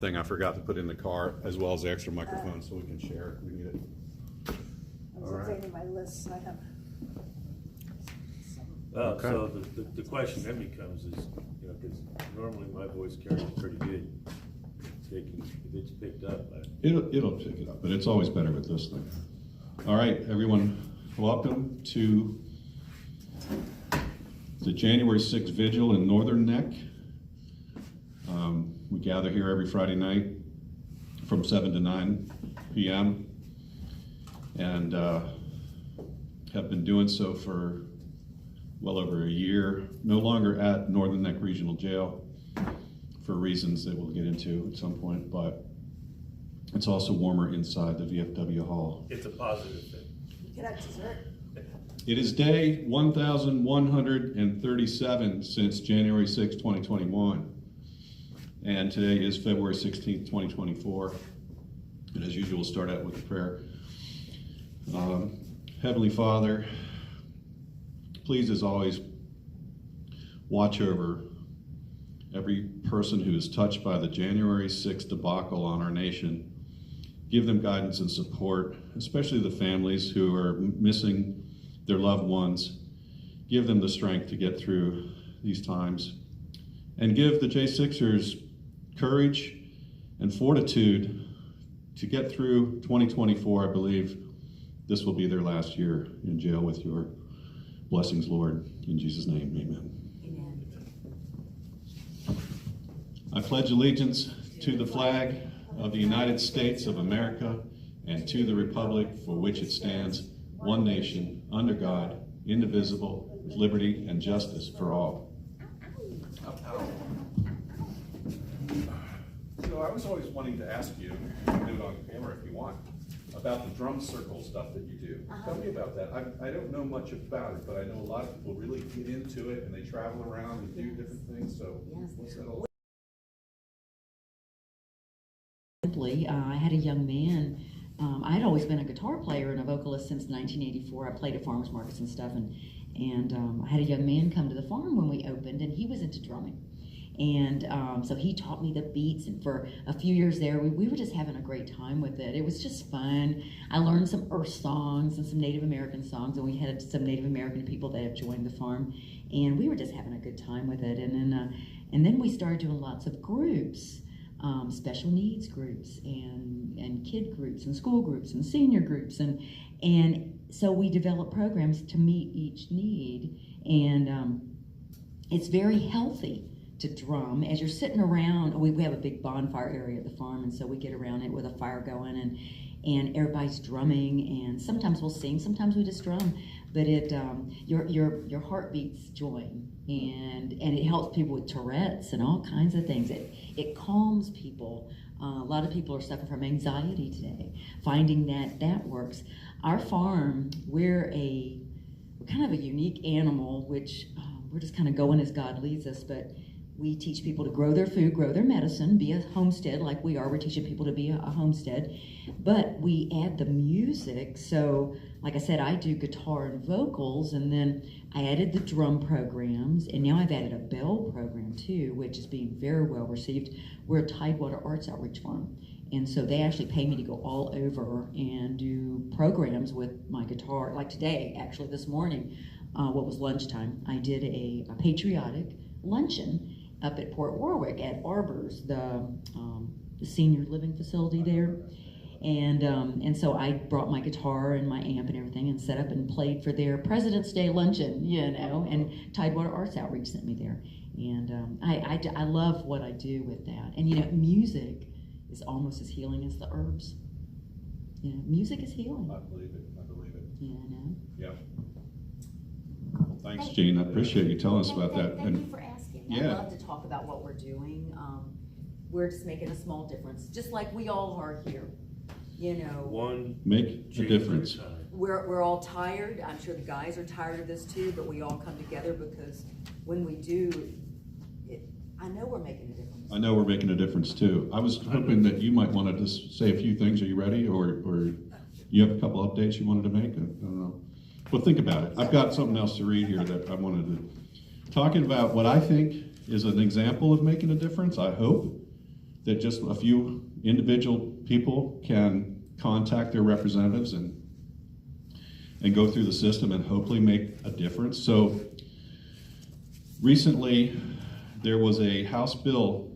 thing I forgot to put in the car, as well as the extra microphone, so we can share if we need it. I was All right. updating my list, I have. Okay. So the question then becomes is, you know, because normally my voice carries pretty good. Taking, if it's picked up, It'll pick it up, but it's always better with this thing. All right, everyone, welcome to the January 6th Vigil in Northern Neck. We gather here every Friday night from 7 to 9 p.m. and have been doing so for well over a year. No longer at Northern Neck Regional Jail for reasons that we'll get into at some point, but it's also warmer inside the VFW hall. it's a positive thing. You can have dessert. It is day 1,137 since January 6, 2021. And today is February 16th, 2024. And as usual, we'll start out with a prayer. Heavenly Father, please, as always, watch over every person who is touched by the January 6th debacle on our nation. Give them guidance and support, especially the families who are missing their loved ones. Give them the strength to get through these times. And give the J6ers courage and fortitude to get through 2024. I believe this will be their last year in jail with your blessings, Lord. In Jesus' name, amen. I pledge allegiance to the flag of the United States of America and to the republic for which it stands, one nation, under God, indivisible, with liberty and justice for all. You know, I was always wanting to ask you, you can do it on camera if you want, about the drum circle stuff that you do. Tell me about that. I don't know much about it, but I know a lot of people really get into it and they travel around and do different things, so what's that all? I had a young man. I had always been a guitar player and a vocalist since 1984. I played at farmers markets and stuff, and I had a young man come to the farm when we opened, and he was into drumming. And so he taught me the beats, and for a few years there, we were just having a great time with it. It was just fun. I learned some Earth songs and some Native American songs, and we had some Native American people that have joined the farm, and we were just having a good time with it. And then we started doing lots of groups. Special needs groups and kid groups and school groups and senior groups, and so we develop programs to meet each need, and it's very healthy to drum as you're sitting around. We have a big bonfire area at the farm, and so we get around it with a fire going, and everybody's drumming, and sometimes we'll sing, sometimes we just drum, but it your heartbeats join, and it helps people with Tourette's and all kinds of things. It calms people. A lot of people are suffering from anxiety today. Finding that works. Our farm, we're kind of a unique animal, which we're just kind of going as God leads us, but we teach people to grow their food, grow their medicine, be a homestead like we are. We're teaching people to be a homestead, but we add the music. So, like I said, I do guitar and vocals, and then I added the drum programs, and now I've added a bell program too, which is being very well received. We're a Tidewater Arts Outreach Farm, and so they actually pay me to go all over and do programs with my guitar. Like today, actually this morning, what was lunchtime, I did a patriotic luncheon up at Port Warwick at Arbors, the senior living facility there. And so I brought my guitar and my amp and everything and set up and played for their President's Day luncheon, you know, and Tidewater Arts Outreach sent me there. And I love what I do with that. And, you know, music is almost as healing as the herbs. You know, music is healing. I believe it. You know? Yeah. Well, thanks, Gene. I appreciate you telling us about that. Thank you for asking. I love to talk about what we're doing. We're just making a small difference, just like we all are here. You know, One Make a change difference. at a time. we're all tired. I'm sure the guys are tired of this too, but we all come together because when we do, I know we're making a difference. I know we're making a difference too. I was hoping that you might want to just say a few things. Are you ready? Or you have a couple updates you wanted to make? I don't know. Well, think about it. I've got something else to read here that I wanted to, talking about what I think is an example of making a difference, I hope, that just a few individual people can contact their representatives and go through the system and hopefully make a difference. So recently, there was a House bill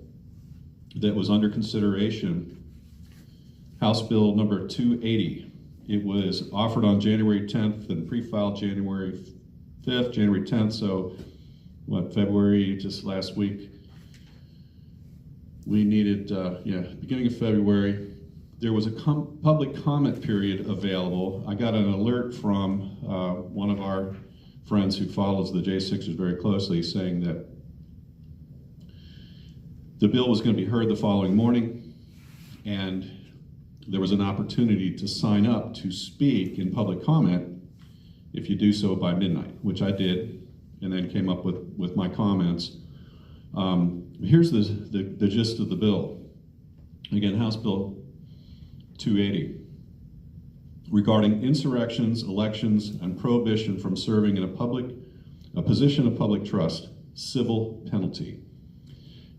that was under consideration, House Bill number 280. It was offered on January 10th and pre-filed January 5th, January 10th, so February, just last week. We needed, beginning of February. There was a public comment period available. I got an alert from one of our friends who follows the J6ers very closely saying that the bill was going to be heard the following morning, and there was an opportunity to sign up to speak in public comment if you do so by midnight, which I did, and then came up with my comments. Here's the gist of the bill. Again, House Bill 280, regarding insurrections, elections, and prohibition from serving in a position of public trust, civil penalty.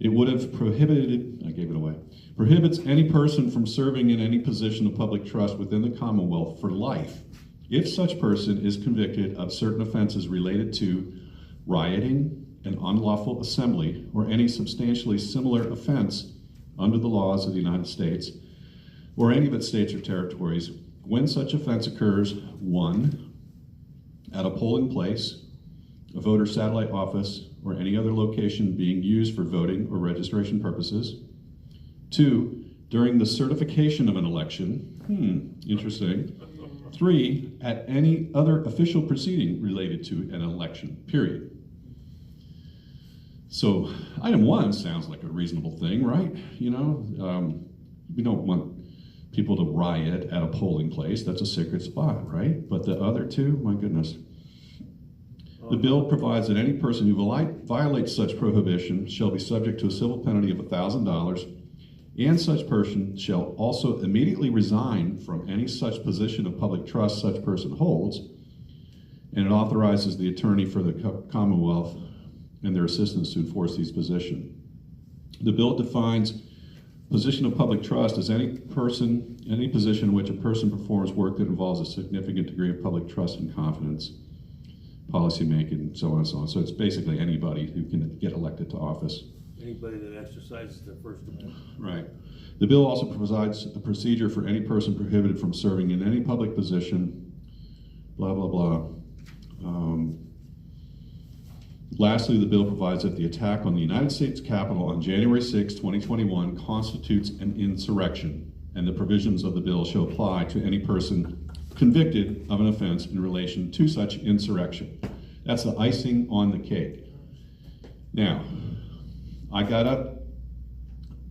It would have prohibits any person from serving in any position of public trust within the Commonwealth for life if such person is convicted of certain offenses related to rioting, an unlawful assembly, or any substantially similar offense under the laws of the United States or any of its states or territories when such offense occurs: 1, at a polling place, a voter satellite office, or any other location being used for voting or registration purposes; 2, during the certification of an election, interesting; 3, at any other official proceeding related to an election, period. So item 1 sounds like a reasonable thing, right? You know, we don't want people to riot at a polling place. That's a sacred spot, right? But the other 2, my goodness. The bill provides that any person who violates such prohibition shall be subject to a civil penalty of $1,000, and such person shall also immediately resign from any such position of public trust such person holds, and it authorizes the attorney for the Commonwealth and their assistants to enforce these positions. The bill defines position of public trust as any position in which a person performs work that involves a significant degree of public trust and confidence, policy making, and so on and so on. So it's basically anybody who can get elected to office. Anybody that exercises their First Amendment. Right. The bill also provides a procedure for any person prohibited from serving in any public position, blah, blah, blah. Lastly, the bill provides that the attack on the United States Capitol on January 6, 2021 constitutes an insurrection, and the provisions of the bill shall apply to any person convicted of an offense in relation to such insurrection. That's the icing on the cake. Now, I got up,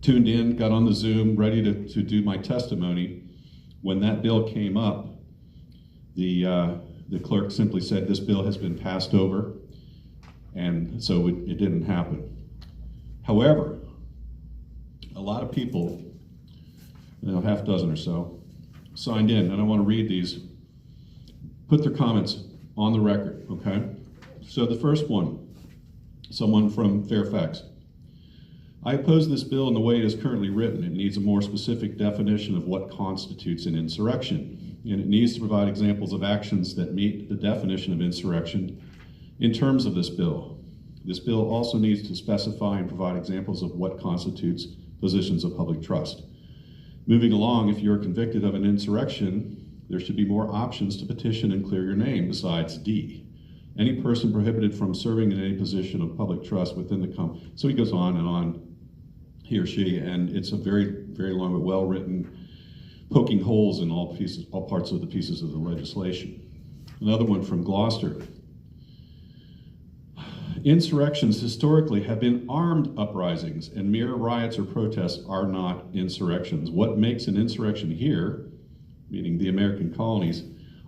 tuned in, got on the Zoom, ready to do my testimony. When that bill came up, the clerk simply said, "This bill has been passed over," and so it didn't happen. However, a lot of people, a half dozen or so, signed in, and I want to read these, put their comments on the record, okay? So the first one, someone from Fairfax. I oppose this bill in the way it is currently written. It needs a more specific definition of what constitutes an insurrection, and it needs to provide examples of actions that meet the definition of insurrection in terms of this bill. This bill also needs to specify and provide examples of what constitutes positions of public trust. Moving along, if you're convicted of an insurrection, there should be more options to petition and clear your name besides D. Any person prohibited from serving in any position of public trust within the So he goes on and on, he or she, and it's a very, very long but well-written, poking holes in all parts of the pieces of the legislation. Another one from Gloucester. Insurrections historically have been armed uprisings, and mere riots or protests are not insurrections. What makes an insurrection here, meaning the American colonies,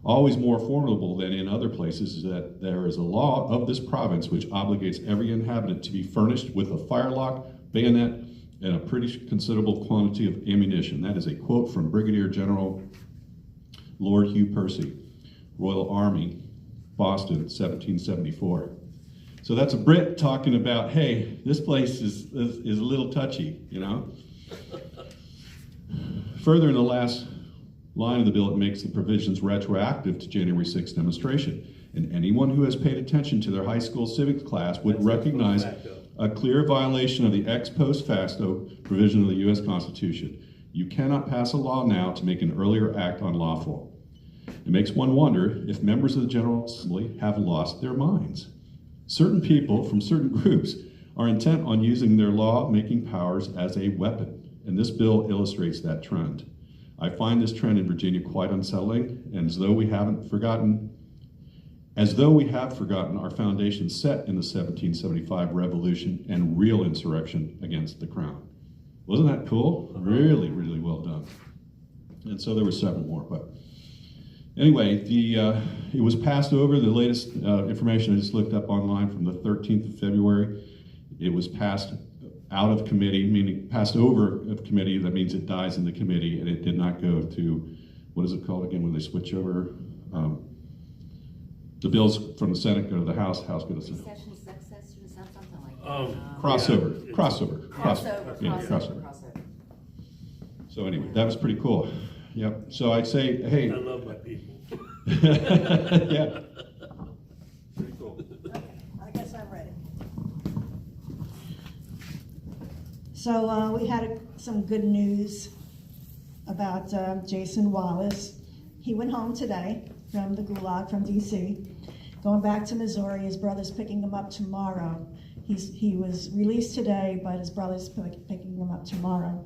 always more formidable than in other places is that there is a law of this province which obligates every inhabitant to be furnished with a firelock, bayonet, and a pretty considerable quantity of ammunition. That is a quote from Brigadier General Lord Hugh Percy, Royal Army, Boston, 1774. So that's a Brit talking about, hey, this place is a little touchy, you know? Further, in the last line of the bill, it makes the provisions retroactive to January 6th demonstration. And anyone who has paid attention to their high school civics class would recognize a clear violation of the ex post facto provision of the U.S. Constitution. You cannot pass a law now to make an earlier act unlawful. It makes one wonder if members of the General Assembly have lost their minds. Certain people from certain groups are intent on using their law-making powers as a weapon, and this bill illustrates that trend. I find this trend in Virginia quite unsettling, and as though we have forgotten our foundation set in the 1775 revolution and real insurrection against the crown. Wasn't that cool? Really, really well done. And so there were several more, but anyway, it was passed over. The latest information I just looked up online from the 13th of February. It was passed out of committee, meaning passed over of committee. That means it dies in the committee, and it did not go to, what is it called again when they switch over? The bills from the Senate go to the House, House go to the Senate. Session, succession, something like that. Crossover. Yeah, Crossover. So anyway, that was pretty cool. Yep. So I'd say, hey. I love my people. Yeah. Pretty cool. Okay, I guess I'm ready. So we had some good news about Jason Wallace. He went home today from the Gulag from DC, going back to Missouri. His brother's picking him up tomorrow. He was released today, but his brother's picking him up tomorrow.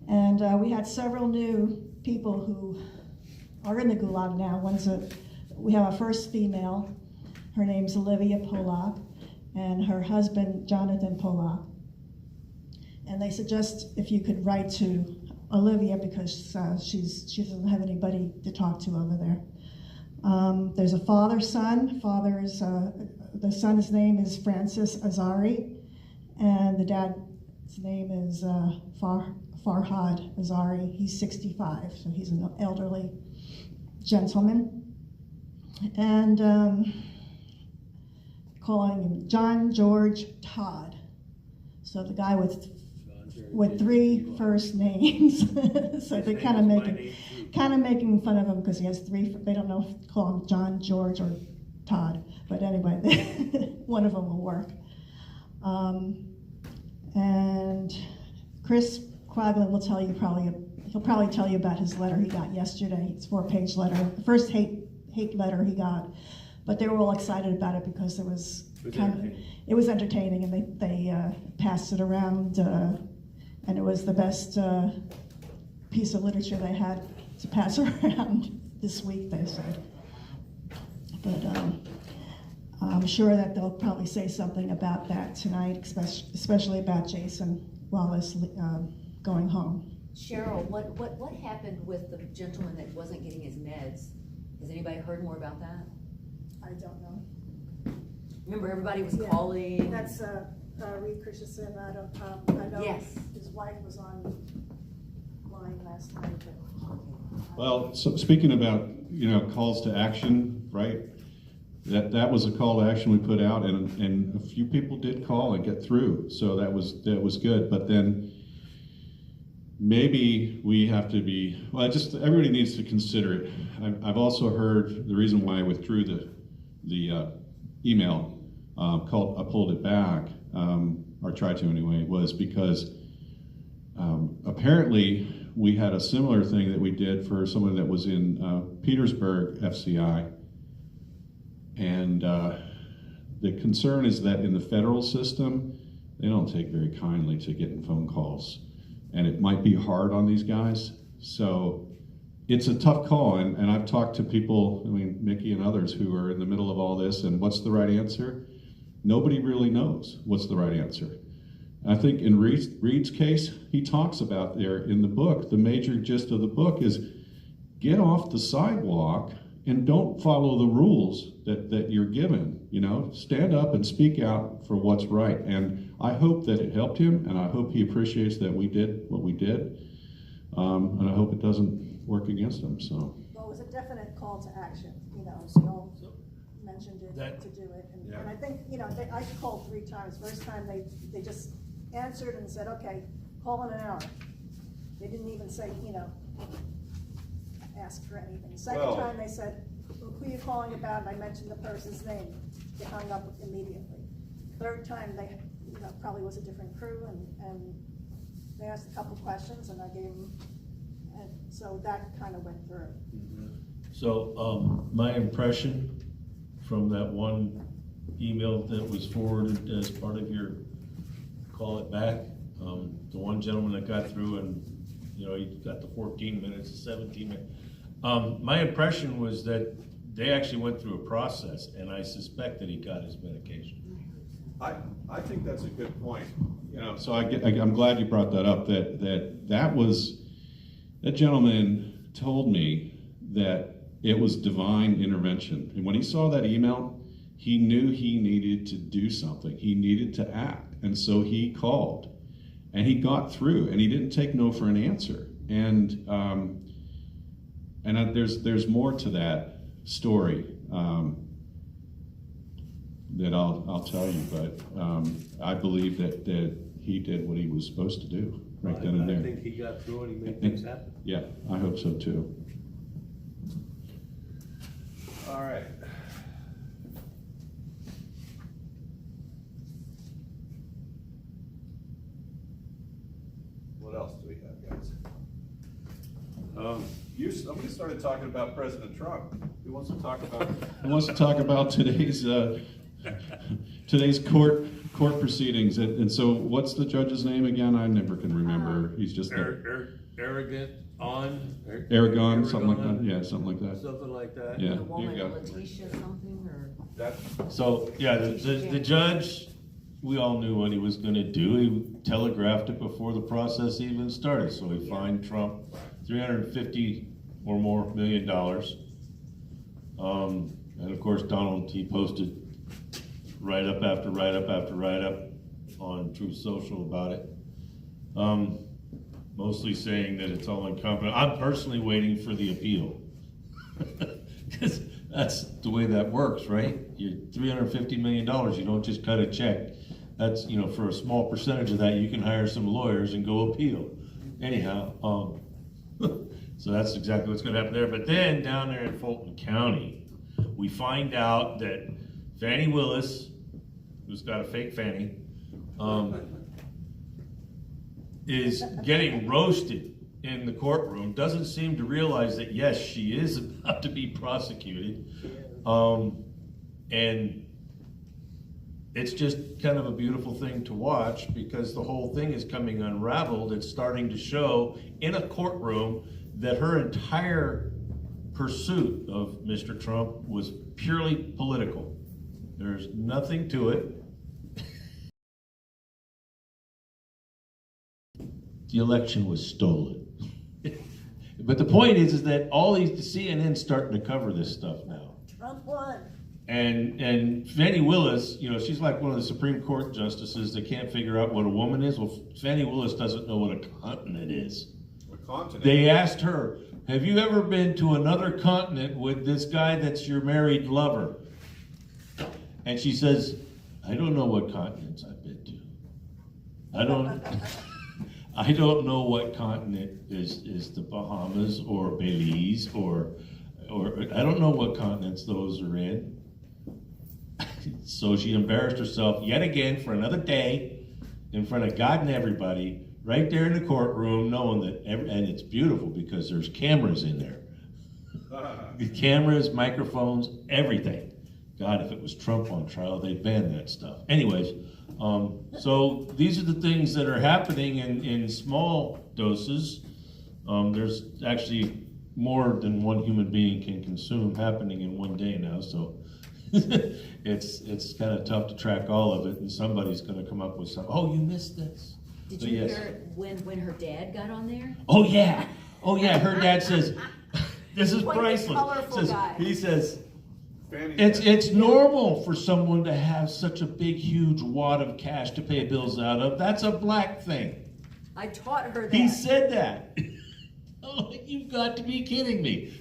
And we had several new people who are in the Gulag now. We have our first female. Her name's Olivia Polak, and her husband, Jonathan Polak. And they suggest if you could write to Olivia because she doesn't have anybody to talk to over there. There's a father-son. The son's name is Francis Azari, and the dad's name is Farhad Azari. He's 65, so he's an elderly gentleman. And calling him John George Todd. So the guy with three first names. So they're kind of making fun of him because he has three. They don't know if to call him John, George, or Todd. But anyway, one of them will work. And Chris Quaglin will tell you he'll probably tell you about his letter he got yesterday. It's a 4-page letter. The first hate letter he got, but they were all excited about it because it was entertaining, and they passed it around, and it was the best piece of literature they had to pass around this week, they said. But I'm sure that they'll probably say something about that tonight, especially about Jason Wallace going home. Cheryl, what happened with the gentleman that wasn't getting his meds? Has anybody heard more about that? I don't know. Remember, everybody was Yeah. calling. That's Reed Christensen. I know Yes. his wife was online last night. But Well, so speaking about, calls to action, right? That was a call to action we put out, and a few people did call and get through, so that was good. But then maybe we have to be, everybody needs to consider it. I've also heard the reason why I withdrew the email, I pulled it back, or tried to anyway, was because apparently we had a similar thing that we did for someone that was in Petersburg FCI. And the concern is that in the federal system, they don't take very kindly to getting phone calls. And it might be hard on these guys. So it's a tough call. And I've talked to people, Mickey and others, who are in the middle of all this. And what's the right answer? Nobody really knows what's the right answer. I think in Reed's case, he talks about there in the book, the major gist of the book is get off the sidewalk and don't follow the rules that you're given. Stand up and speak out for what's right. And I hope that it helped him, and I hope he appreciates that we did what we did. And I hope it doesn't work against him. So. Well, it was a definite call to action. So you all mentioned it to do it, and I think I called 3 times. First time they just answered and said, okay, call in an hour. They didn't even say, ask for anything. Second Well- time, they said, who are you calling about? And I mentioned the person's name. They hung up immediately. Third time, they, probably was a different crew, and they asked a couple questions, and I gave them, and so that kind of went through. So, my impression from that one email that was forwarded as part of your call it back, the one gentleman that got through and, he got the 14 minutes, 17 minutes. My impression was that they actually went through a process, and I suspect that he got his medication. I think that's a good point. So I'm glad you brought that up. That gentleman told me that it was divine intervention, and when he saw that email, he knew he needed to do something. He needed to act, and so he called, and he got through, and he didn't take no for an answer. And there's more to that story. That I'll tell you, but I believe that he did what he was supposed to do right then and there. I think he got through and he made things happen. Yeah, I hope so too. All right. What else do we have, guys? Somebody started talking about President Trump. Who wants to talk about? Who wants to talk about today's court proceedings? And so, what's the judge's name again? I never can remember. He's just Arrogant Aragon, something like that. Yeah, something like that. Something like that. Yeah, The there woman, you go. Letitia something, or? So, yeah, the judge, we all knew what he was gonna do. He telegraphed it before the process even started. So he fined Trump $350 or more million. And of course, Donald, he posted write-up after write-up after write-up on Truth Social about it. Mostly saying that it's all incompetent. I'm personally waiting for the appeal. Because that's the way that works, right? You're $350 million, you don't just cut a check. That's, for a small percentage of that, you can hire some lawyers and go appeal. Anyhow, so that's exactly what's gonna happen there. But then down there in Fulton County, we find out that Fannie Willis, who's got a fake Fannie, is getting roasted in the courtroom, doesn't seem to realize that, yes, she is about to be prosecuted. And it's just kind of a beautiful thing to watch because the whole thing is coming unraveled. It's starting to show in a courtroom that her entire pursuit of Mr. Trump was purely political. There's nothing to it. The election was stolen. But the point is that all these, the CNN's starting to cover this stuff now. Trump won. And Fannie Willis, she's like one of the Supreme Court justices that can't figure out what a woman is. Well, Fannie Willis doesn't know what a continent is. What continent? They asked her, have you ever been to another continent with this guy that's your married lover? And she says, I don't know what continents I've been to. I don't know what continent is the Bahamas or Belize or I don't know what continents those are in. So she embarrassed herself yet again for another day in front of God and everybody, right there in the courtroom, knowing that and it's beautiful because there's cameras in there. The cameras, microphones, everything. God, if it was Trump on trial, they'd ban that stuff. Anyways, so these are the things that are happening in small doses. There's actually more than one human being can consume happening in one day now, so it's kind of tough to track all of it, and somebody's going to come up with something. Oh, you missed this. Did But you yes. hear when her dad got on there? Oh yeah, her dad says, this is Quite a priceless. colorful guy. He says, Fannie's it's normal for someone to have such a big, huge wad of cash to pay bills out of. That's a black thing. I taught her that. He said that. Oh, you've got to be kidding me.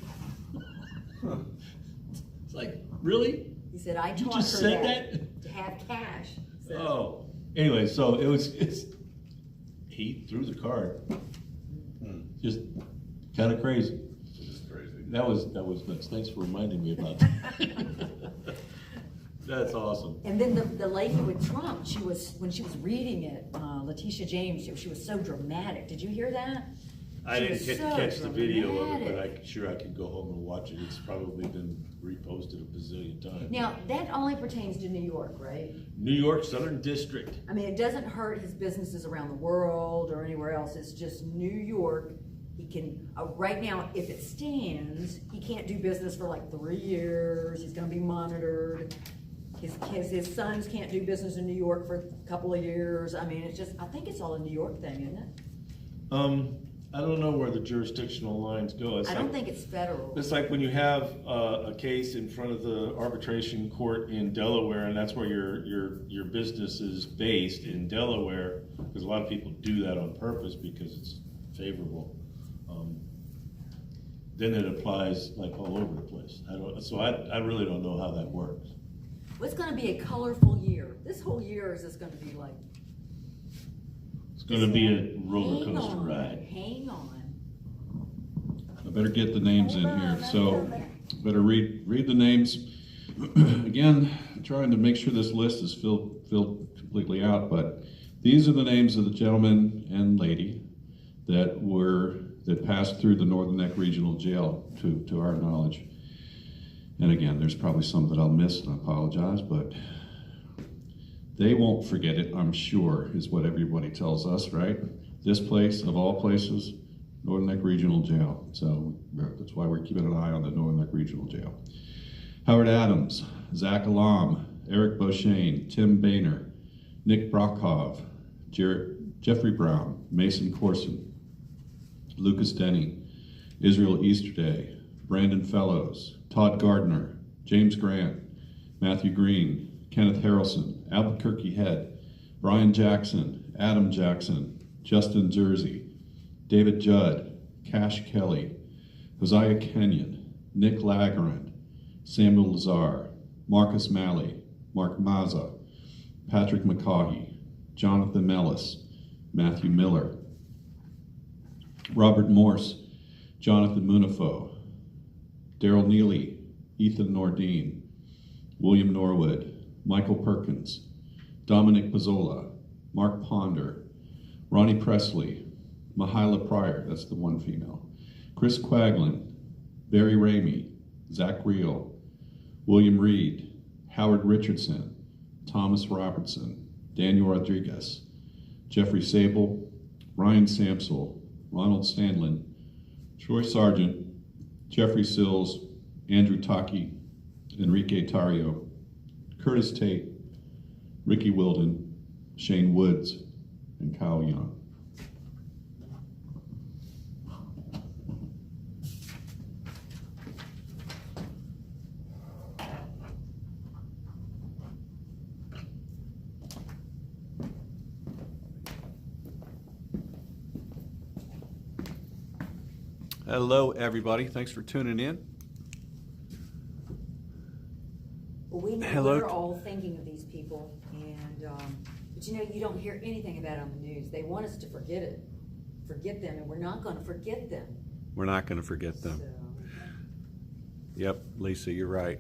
It's like, really? He said, I You taught just her said that to have cash. So, Oh, anyway, so he threw the card. Hmm. Just kind of crazy. It's crazy. That was nuts. Thanks for reminding me about that. That's awesome. And then the lady with Trump, when she was reading it, Letitia James, she was so dramatic. Did you hear that? I She didn't was get to so catch the video of it, but dramatic. I'm sure I could go home and watch it. It's probably been reposted a bazillion times. Now, that only pertains to New York, right? New York Southern District. I mean, it doesn't hurt his businesses around the world or anywhere else. It's just New York. He can, right now, if it stands, he can't do business for like 3 years. He's gonna be monitored. His sons can't do business in New York for a couple of years. I mean, it's just, I think it's all a New York thing, isn't it? I don't know where the jurisdictional lines go. I don't think it's federal. It's like when you have a case in front of the arbitration court in Delaware, and that's where your business is based in Delaware, because a lot of people do that on purpose because it's favorable. Then it applies like all over the place. I really don't know how that works. Well, it's gonna be a colorful year. This whole year is just gonna be like, It's going to be a roller hang coaster on, ride. hang on. I better get the names in Hold here, on, so I'm coming. better read the names. Again, trying to make sure this list is filled completely out, but these are the names of the gentleman and lady that passed through the Northern Neck Regional Jail to our knowledge. And again, there's probably some that I'll miss, and I apologize, but they won't forget it, I'm sure, is what everybody tells us, right? This place, of all places, Northern Neck Regional Jail. So that's why we're keeping an eye on the Northern Neck Regional Jail. Howard Adams, Zach Alam, Eric Beauchesne, Tim Boehner, Nick Brockhoff, Jeffrey Brown, Mason Corson, Lucas Denny, Israel Easterday, Brandon Fellows, Todd Gardner, James Grant, Matthew Green, Kenneth Harrelson, Albuquerque Head, Brian Jackson, Adam Jackson, Justin Jersey, David Judd, Cash Kelly, Hosea Kenyon, Nick Lagrand, Samuel Lazar, Marcus Malley, Mark Mazza, Patrick McCaughey, Jonathan Mellis, Matthew Miller, Robert Morse, Jonathan Munafo, Daryl Neely, Ethan Nordine, William Norwood, Michael Perkins, Dominic Pizzola, Mark Ponder, Ronnie Presley, Mahila Pryor, that's the one female, Chris Quaglin, Barry Ramey, Zach Reel, William Reed, Howard Richardson, Thomas Robertson, Daniel Rodriguez, Jeffrey Sable, Ryan Samsel, Ronald Stanlin, Troy Sargent, Jeffrey Sills, Andrew Taki, Enrique Tario, Curtis Tate, Ricky Wilden, Shane Woods, and Kyle Young. Hello, everybody. Thanks for tuning in. Well, we know Hello. we're all thinking of these people, and but you know, you don't hear anything about it on the news. They want us to forget them, and we're not going to forget them. We're not going to forget them. So, Yep, Lisa, you're right.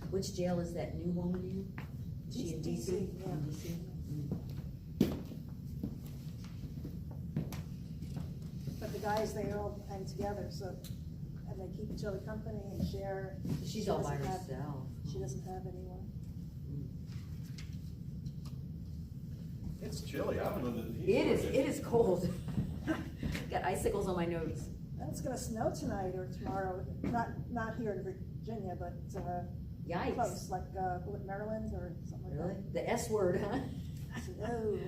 which jail is that new woman in? Is she in DC? Yeah. In DC? But the guys, they all hang together, so, and they keep each other company and share. She's She all by doesn't have- herself. She doesn't have anyone. It's chilly. I don't know that It is cold. Got icicles on my nose. And it's gonna snow tonight or tomorrow, not here in Virginia, but, Yikes. close, like, what, Maryland or something Really? like The S word, huh? that. Oh,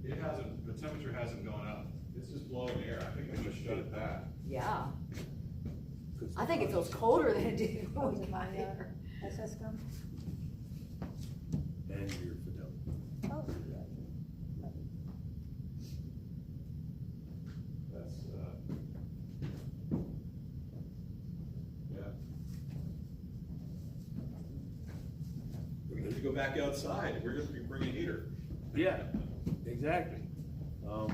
It hasn't, the temperature hasn't gone up. It's just blowing air. I think we should shut it back. Yeah. I think it feels colder than it did when we was it got my, here. SS come? And your fidelity. Oh, yeah. That's, go back outside, we're gonna be bringing heater. Yeah, exactly. Well,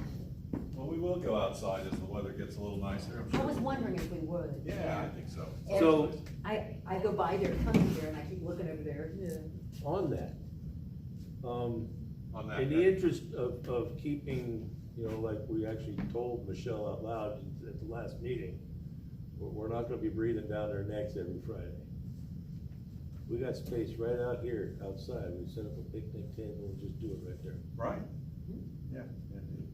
we will go outside as the weather gets a little nicer, I'm I sure. was wondering if we would. Yeah, I think so. So, I go by there, coming there, and I keep looking over there. Yeah. on that, On that. in the interest of keeping, you know, like we actually told Michelle out loud at the last meeting, we're not gonna be breathing down their necks every Friday. We got space right out here, outside, we set up a picnic table and just do it right there. Right? Yeah, yeah, dude.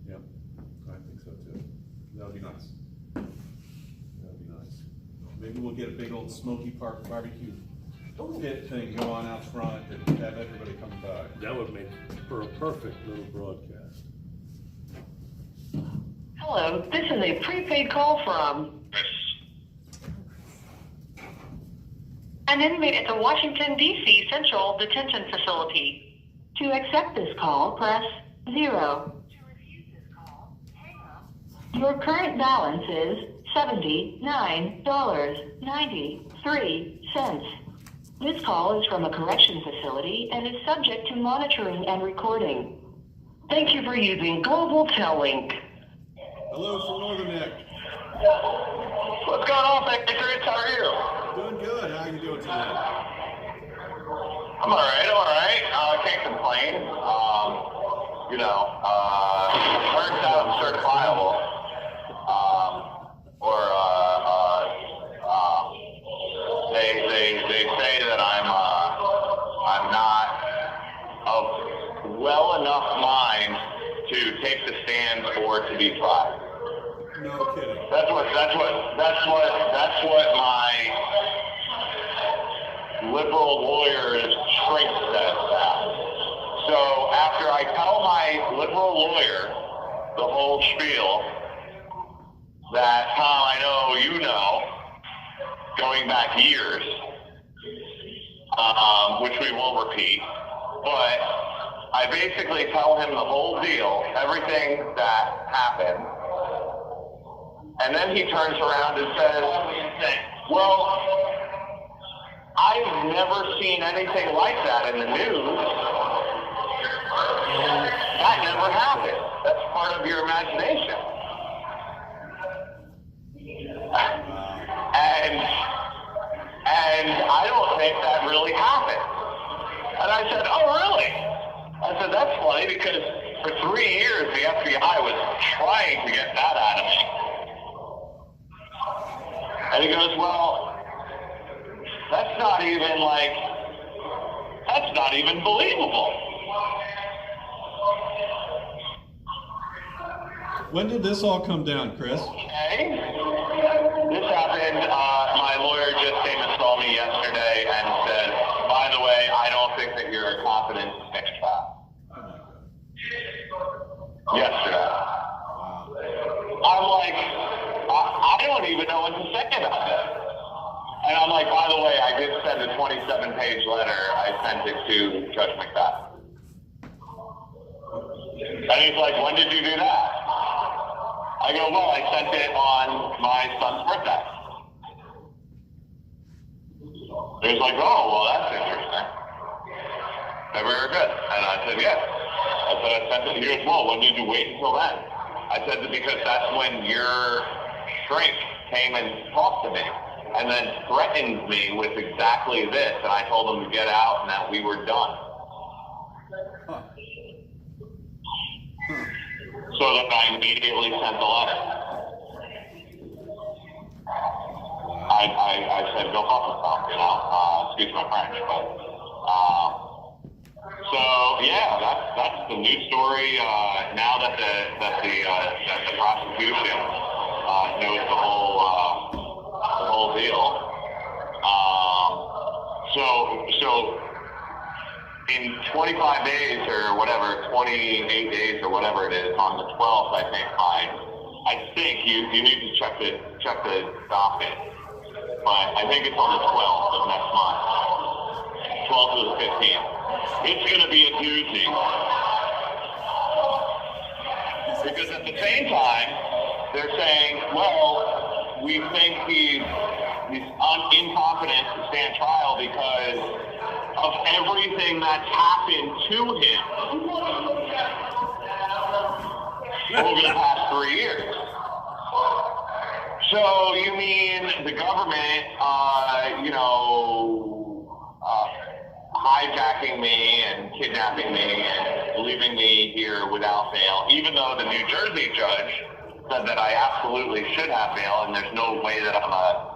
Yeah, I think so too. That'd be nice. That'd be nice. Maybe we'll get a big old Smoky Park barbecue pit thing go on out front and have everybody come by. That would make for a perfect little broadcast. Hello, this is a prepaid call from an inmate at the Washington, D.C. Central Detention Facility. To accept this call, press 0. To refuse this call, hang up. Your current balance is $79.93. This call is from a correction facility and is subject to monitoring and recording. Thank you for using Global Tel-Link. Hello from Northern Neck. What's going on, Patriots? How are you? Doing good. How are you doing today? I'm all right. Can't complain. Turns out I'm certifiable. They say that I'm not of well enough mind to take the stand or to be tried. No kidding. That's what my liberal lawyer's shrink says now. So after I tell my liberal lawyer the whole spiel that, Tom, I know you know, going back years, which we won't repeat, but I basically tell him the whole deal, everything that happened, and then he turns around and says, well, I've never seen anything like that in the news. That never happened. That's part of your imagination. And I don't think that really happened. And I said, oh, really? I said, that's funny because for 3 years the FBI was trying to get that out of me. And he goes, well, that's not even believable. When did this all come down, Chris? Okay. This happened, my lawyer just came and saw me yesterday and said, by the way, I don't think that you're a competent defense trial. Yesterday. I'm like, I don't even know what to say about this. And I'm like, by the way, I did send a 27-page letter. I sent it to Judge Macbeth. And he's like, when did you do that? I go, well, I sent it on my son's birthday. He's like, oh, well, that's interesting. Very good. And I said, yes. I said, I sent it. He goes, well, when did you wait until then? I said, because that's when your shrink came and talked to me and then threatened me with exactly this. And I told him to get out and that we were done. So that I immediately sent the letter. I said, go fuck yourself, you know, excuse my French, but, so yeah, that's the news story, now that the prosecution, knows the whole deal. So in 25 days or whatever, 28 days or whatever it is, on the 12th, I think you need to check the docket, but I think it's on the 12th of next month, 12th to the 15th. It's going to be a doozy. Because at the same time, they're saying, well, we think he's he's incompetent to stand trial because of everything that's happened to him over the past 3 years. So you mean the government, hijacking me and kidnapping me and leaving me here without bail, even though the New Jersey judge said that I absolutely should have bail, and there's no way that I'm a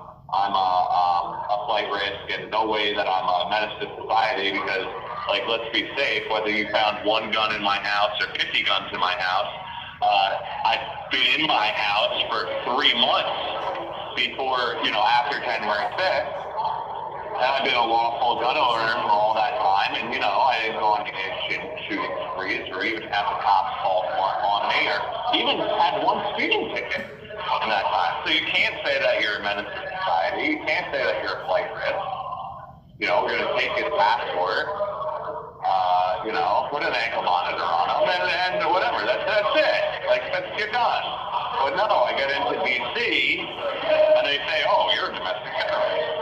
flight risk, and no way that I'm a menace to society, because, like, let's be safe, whether you found 1 gun in my house or 50 guns in my house, I've been in my house for 3 months before, after January 5th. And I've been a lawful gun owner for all that time, and, I didn't go on any shooting sprees or even have the cops call on me, or even had 1 speeding ticket in that time. So you can't say that you're a menace to society. You can't say that you're a flight risk. We're going to take his passport, put an ankle monitor on him, and whatever. That's it. Like, you're done. But no, I get into D.C., and they say, oh, you're a domestic terrorist.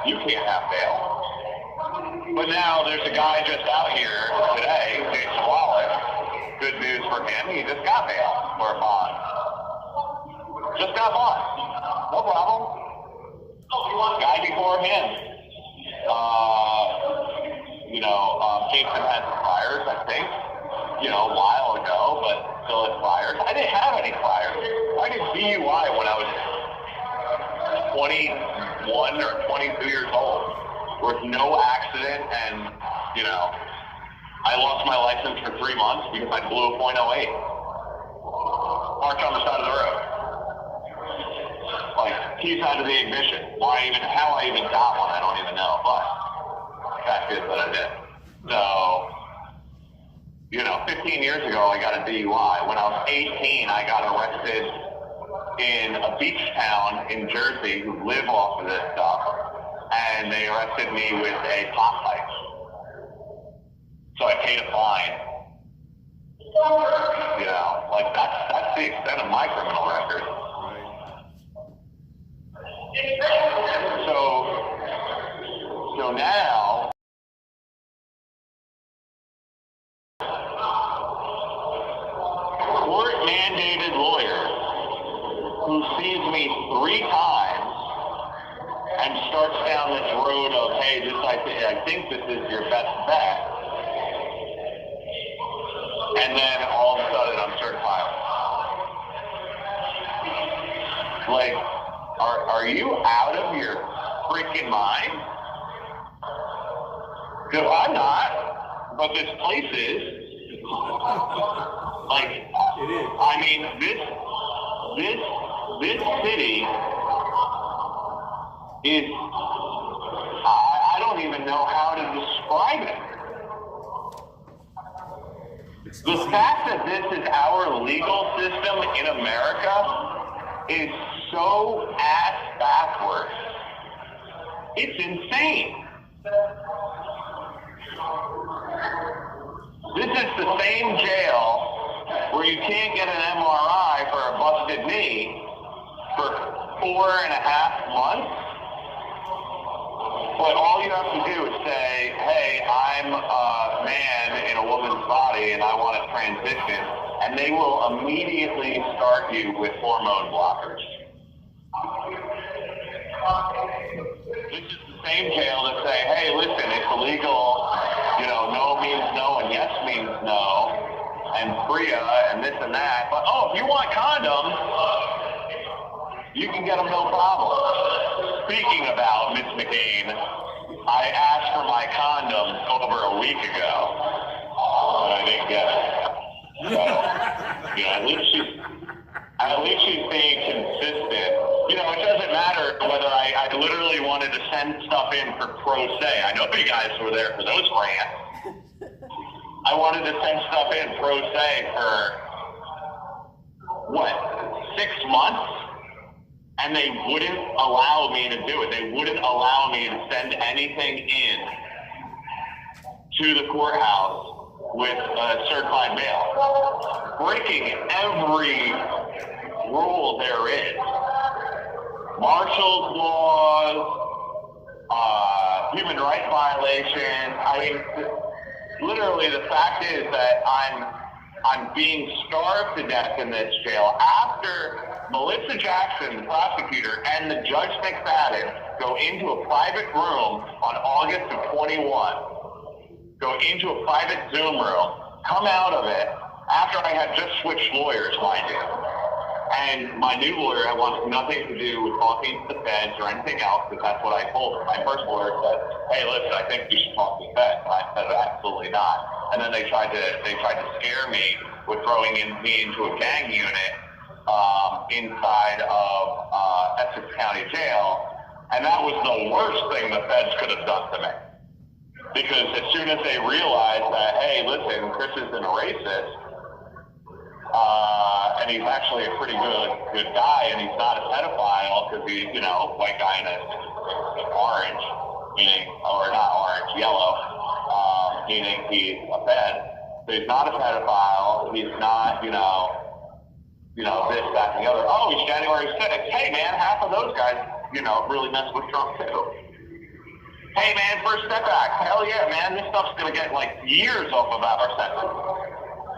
You can't have bail. But now there's a guy just out here today, Jason Wallace. Good news for him. He just got bail for a bond. Just got bond. No problem. Guy before him. Jason had some priors, I think, a while ago, but still had priors. I didn't have any priors. I did DUI when I was 21 or 22 years old. There was no accident, and, I lost my license for 3 months because I blew a .08. Parked on the side of the road. Like, keys out of the ignition. How I even got one, I don't even know, but the fact is that I did. So, 15 years ago, I got a DUI. When I was 18, I got arrested in a beach town in Jersey who live off of this stuff, and they arrested me with a pop pipe. So I paid a fine. That's the extent of my criminal record. So now, court-mandated lawyer who sees me 3 times and starts down this road of, hey, I think this is your best bet, and then all of a sudden I'm certified. Like, are you out of your freaking mind? Because I'm not, but this place is. Like, It is. I mean, this city is, I don't even know how to describe it. The fact that this is our legal system in America is so ass backwards. It's insane. This is the same jail where you can't get an MRI for a busted knee for 4.5 months. But all you have to do is say, hey, I'm a man in a woman's body and I want to transition, and they will immediately start you with hormone blockers. This is the same jail that say, hey, listen, it's illegal, no means no and yes means no, and PREA and this and that, but if you want condoms, you can get them no problem. Speaking about Ms. McCain, I asked for my condoms over a week ago, but I didn't get it. So, at least she's being consistent. It doesn't matter whether I literally wanted to send stuff in for pro se. I know you guys were there for those rants. I wanted to send stuff in pro se for 6 months? And they wouldn't allow me to do it. They wouldn't allow me to send anything in to the courthouse with a certified mail. Breaking every rule there is. martial laws, human rights violations. I mean, literally, the fact is that I'm being starved to death in this jail after Melissa Jackson, the prosecutor, and the Judge McFadden go into a private room on August of 21, go into a private Zoom room, come out of it after I had just switched lawyers, mind you. And my new lawyer wants nothing to do with talking to the feds or anything else, because that's what I told her. My first lawyer said, hey, listen, I think you should talk to the feds. And I said, absolutely not. And then they tried to scare me with throwing me into a gang unit inside of Essex County Jail. And that was the worst thing the feds could have done to me. Because as soon as they realized that, hey, listen, Chris isn't a racist, and he's actually a pretty good guy, and he's not a pedophile because he's, you know, white guy in a orange, meaning, or not orange, yellow, meaning he's a fed. So he's not a pedophile. He's not, you know, this, that, and the other. Oh, he's January 6th. Hey, man, half of those guys, you know, really mess with Trump too. Hey, man, first step back. Hell yeah, man, this stuff's gonna get like years off of our sentence.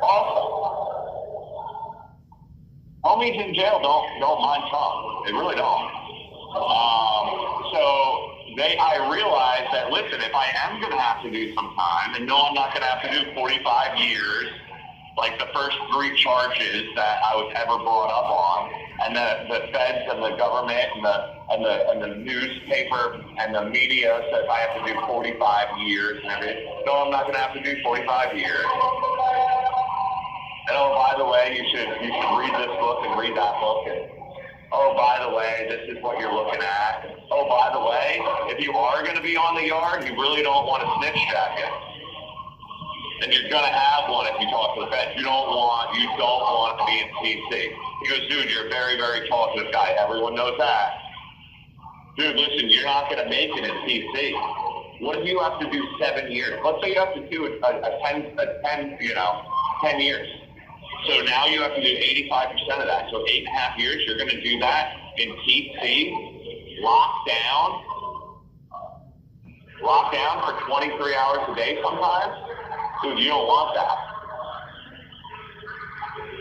Awesome. Homies in jail don't mind Trump. They really don't. I realized that, listen, if I am going to have to do some time, and no, I'm not going to have to do 45 years, like the first 3 charges that I was ever brought up on, and the feds and the government and the newspaper and the media says I have to do 45 years and everything. No, I'm not going to have to do 45 years. And oh, by the way, you should read this book and read that book. And oh, by the way, this is what you're looking at. Oh, by the way, if you are going to be on the yard, you really don't want a snitch jacket. And you're going to have one if you talk to the feds. You don't want to be in TC. He goes, dude, you're a very, very talkative guy. Everyone knows that. Dude, listen, you're not going to make it in TC. What if you have to do 7 years? Let's say you have to do a 10 years. So now you have to do 85% of that. So 8.5 years, you're going to do that in TC, locked down for 23 hours a day sometimes. Dude, you don't want that.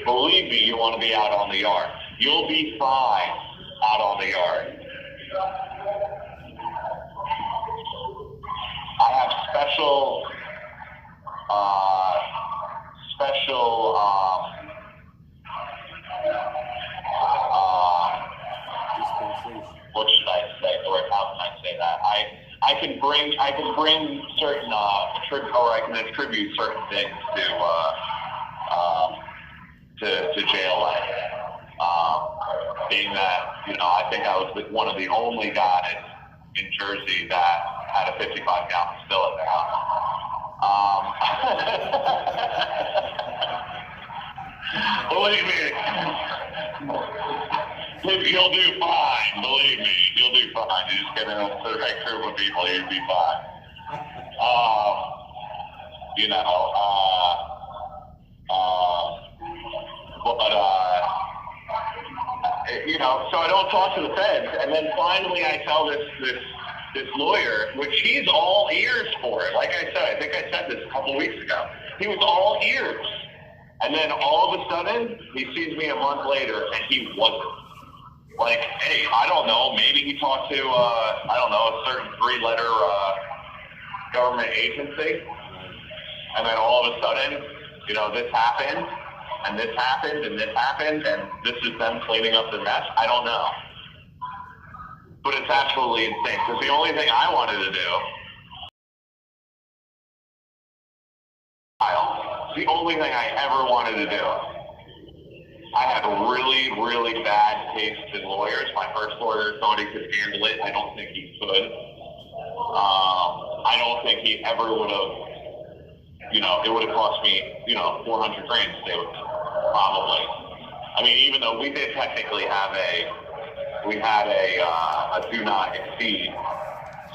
Believe me, you want to be out on the yard. You'll be fine out on the yard. I have special what should I say, or how can I say that? I can bring certain or I can attribute certain things to jail life. Being that, I think I was one of the only guys in Jersey that had a 55-gallon spill at their house. Believe me, you'll do fine. Believe me, you'll do fine. You just get in a right group of people, you'll be fine. So I don't talk to the feds, and then finally I tell this lawyer, which he's all ears for it. Like I said, I think I said this a couple weeks ago. He was all ears. And then all of a sudden, he sees me a month later, and he wasn't. Like, hey, I don't know, maybe he talked to, a certain 3-letter government agency. And then all of a sudden, this happened, and this happened, and this happened, and this is them cleaning up the mess. I don't know. But it's absolutely insane, because the only thing I wanted to do, the only thing I ever wanted to do, I had really, really bad taste in lawyers. My first lawyer thought he could handle it. I don't think he could. I don't think he ever would have, it would have cost me, $400,000 to stay with him, probably. I mean, even though we did technically have a do not exceed,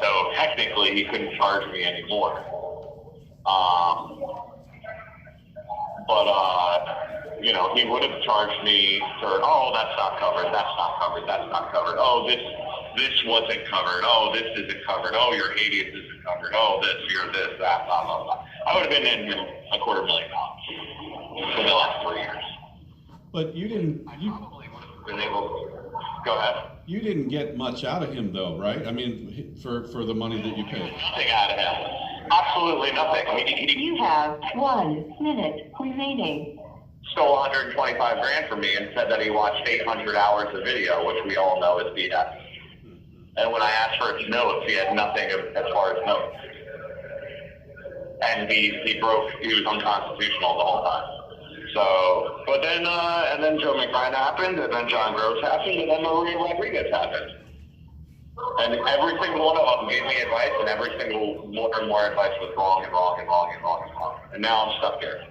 so technically he couldn't charge me anymore. you know, he would have charged me for, oh, that's not covered, that's not covered, that's not covered. Oh, this wasn't covered. Oh, this isn't covered. Oh, your habeas isn't covered. Oh, you're this, that, blah, blah, blah. I would have been in $250,000 for the last 3 years. But you didn't, Been able to, go ahead. you didn't get much out of him though, right? I mean, for the money that you paid. Nothing out of him. Absolutely nothing. He You have 1 minute remaining. stole 125 grand from me and said that he watched 800 hours of video, which we all know is BS. And when I asked for his notes, he had nothing as far as notes. And he was unconstitutional the whole time. So, but then, and then Joe McBride happened, and then John Gross happened, and then Maria Rodriguez happened. And every single one of them gave me advice, and every single more and more advice was wrong and wrong and wrong and wrong and wrong. And now I'm stuck here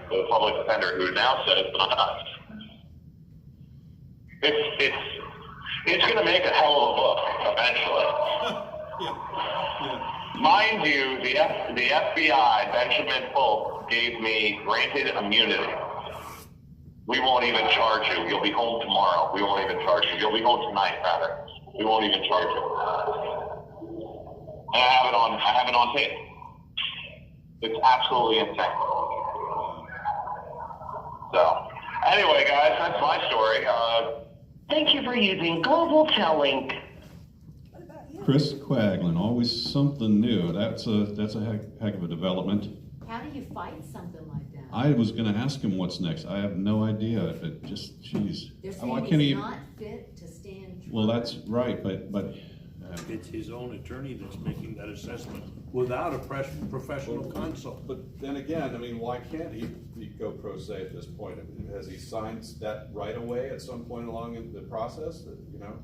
with a public defender who now says, it's going to make a hell of a book eventually. Mind you, the FBI, Benjamin Fulk, gave me granted immunity. We won't even charge you. You'll be home tomorrow. We won't even charge you. You'll be home tonight, rather. We won't even charge you. And I have it on tape. It's absolutely insane. So, anyway, guys, that's my story. Thank you for using Global Tel Link. What about you? Chris Quaglin, always something new. That's a heck of a development. How do you fight something like that? I was going to ask him what's next. I have no idea, but just, geez. They're Why saying can't he's he? not fit to stand trial. Well, that's right, but It's his own attorney that's making that assessment without a professional consult. But then again, I mean, why can't he go pro se at this point? Has he signed that right away at some point along in the process, you know?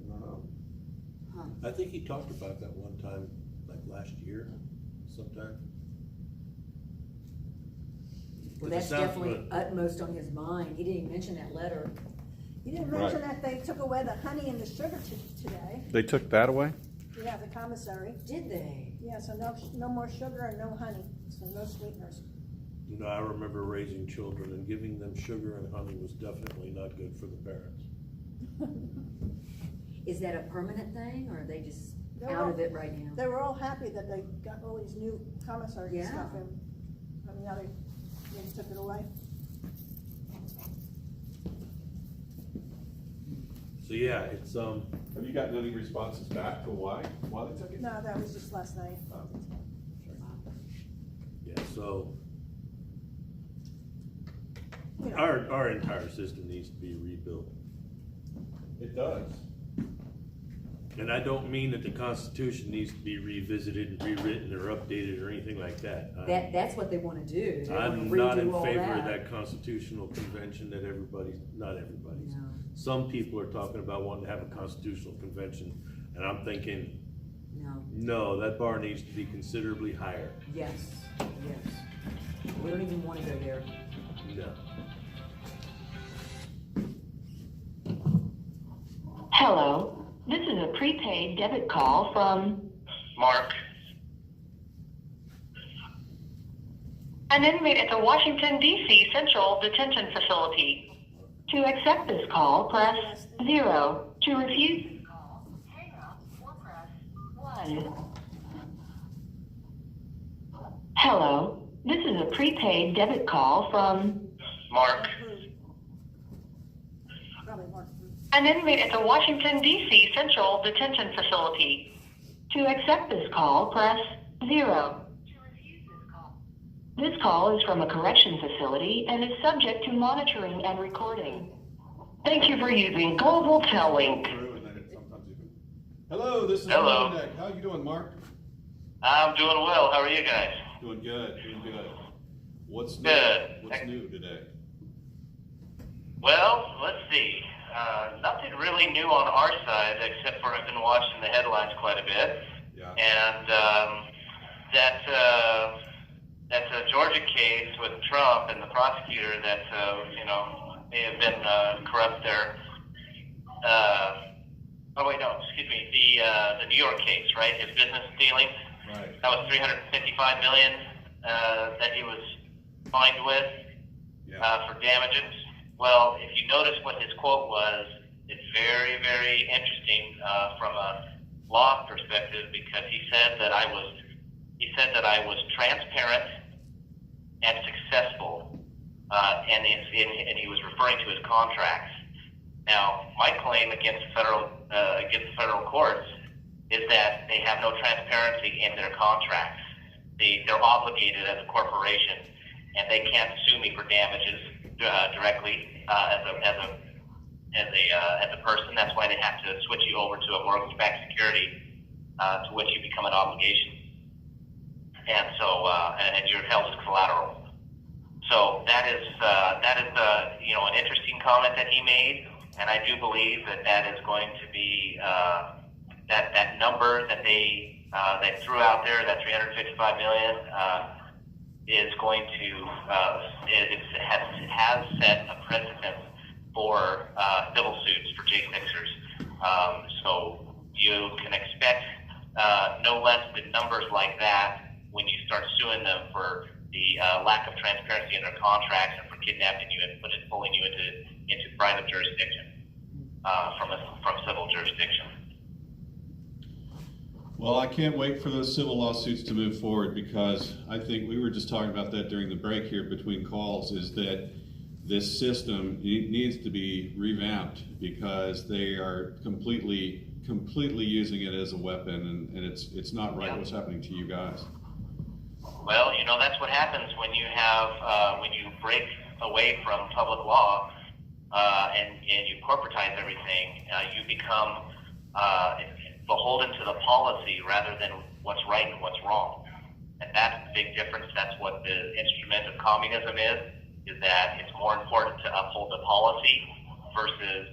I don't know. I think he talked about that one time, like last year, sometime. Well, It that's sounds definitely good. utmost on his mind. He didn't even mention that letter. You didn't mention that they took away the honey and the sugar today. They took that away? Yeah, the commissary. Did they? Yeah, so no more sugar and no honey, so no sweeteners. You know, I remember raising children and giving them sugar and honey was definitely not good for the parents. Is that a permanent thing, or are they just They're out all- of it right now? They were all happy that they got all these new commissary Yeah. stuff in. I mean, now they took it away. So yeah, it's, Have you gotten any responses back to why they took it? No, that was just last night. yeah, so You know, our entire system needs to be rebuilt. It does. And I don't mean that the Constitution needs to be revisited and rewritten or updated or anything like that. That's what they wanna do. They wanna I'm not in redo all favor of that constitutional convention that not everybody's. No. Some people are talking about wanting to have a constitutional convention, and I'm thinking, no, that bar needs to be considerably higher. Yes. We don't even wanna go there. No. Hello, this is a prepaid debit call from Mark, an inmate at the Washington, D.C. Central Detention Facility. To accept this call, press 0. To refuse this call, hang up or press 1. Hello, this is a prepaid debit call from Mark, probably more. an inmate at the Washington, D.C. Central Detention Facility. To accept this call, press 0. This call is from a correction facility and is subject to monitoring and recording. Thank you for using Global Tel Link. hello, this is Hello. Nick. How you doing, Mark? I'm doing well. How are you guys? Doing good. What's new? Good. What's new today? Well, let's see. Nothing really new on our side, except for I've been watching the headlines quite a bit. Yeah. And that's a Georgia case with Trump and the prosecutor that may have been corrupt there. The New York case, right? His business dealings. Right. That was $355 million that he was fined with. for damages. Well, if you notice what his quote was, it's very, very interesting from a law perspective, because he said that I was transparent and successful, and he was referring to his contracts. Now, my claim against the federal courts is that they have no transparency in their contracts. They're obligated as a corporation, and they can't sue me for damages directly as a person. That's why they have to switch you over to a mortgage-backed security, to which you become an obligation, and so and you're held as collateral. So that is an interesting comment that he made, and I do believe that is going to be that number that they threw out there, that $355 million, is going to has set a precedent for civil suits for J6ers. So you can expect no less than numbers like that when you start suing them for the lack of transparency in their contracts and for kidnapping you and pulling you into private jurisdiction from civil jurisdiction. Well, I can't wait for those civil lawsuits to move forward, because I think we were just talking about that during the break here between calls, is that this system needs to be revamped, because they are completely using it as a weapon, and it's not right what's happening to you guys. Well, that's what happens when you have when you break away from public law and you corporatize everything. You become beholden to the policy rather than what's right and what's wrong. And that's the big difference. That's what the instrument of communism is that it's more important to uphold the policy versus,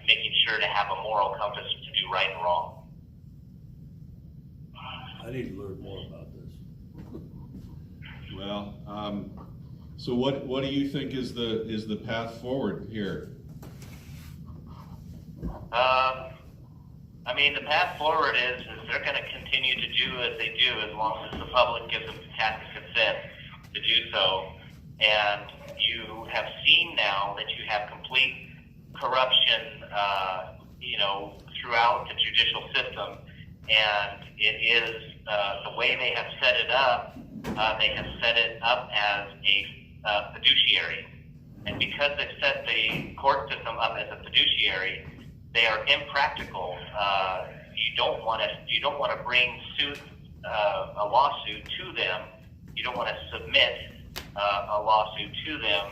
making sure to have a moral compass to do right and wrong. I need to learn more about this. Well, so what do you think is the path forward here? The path forward is they're going to continue to do as they do as long as the public gives them tacit consent to do so. And you have seen now that you have complete corruption, throughout the judicial system, and it is the way they have set it up. They have set it up as a fiduciary, and because they've set the court system up as a fiduciary, they are impractical. You don't want to bring a lawsuit to them. You don't want to submit a lawsuit to them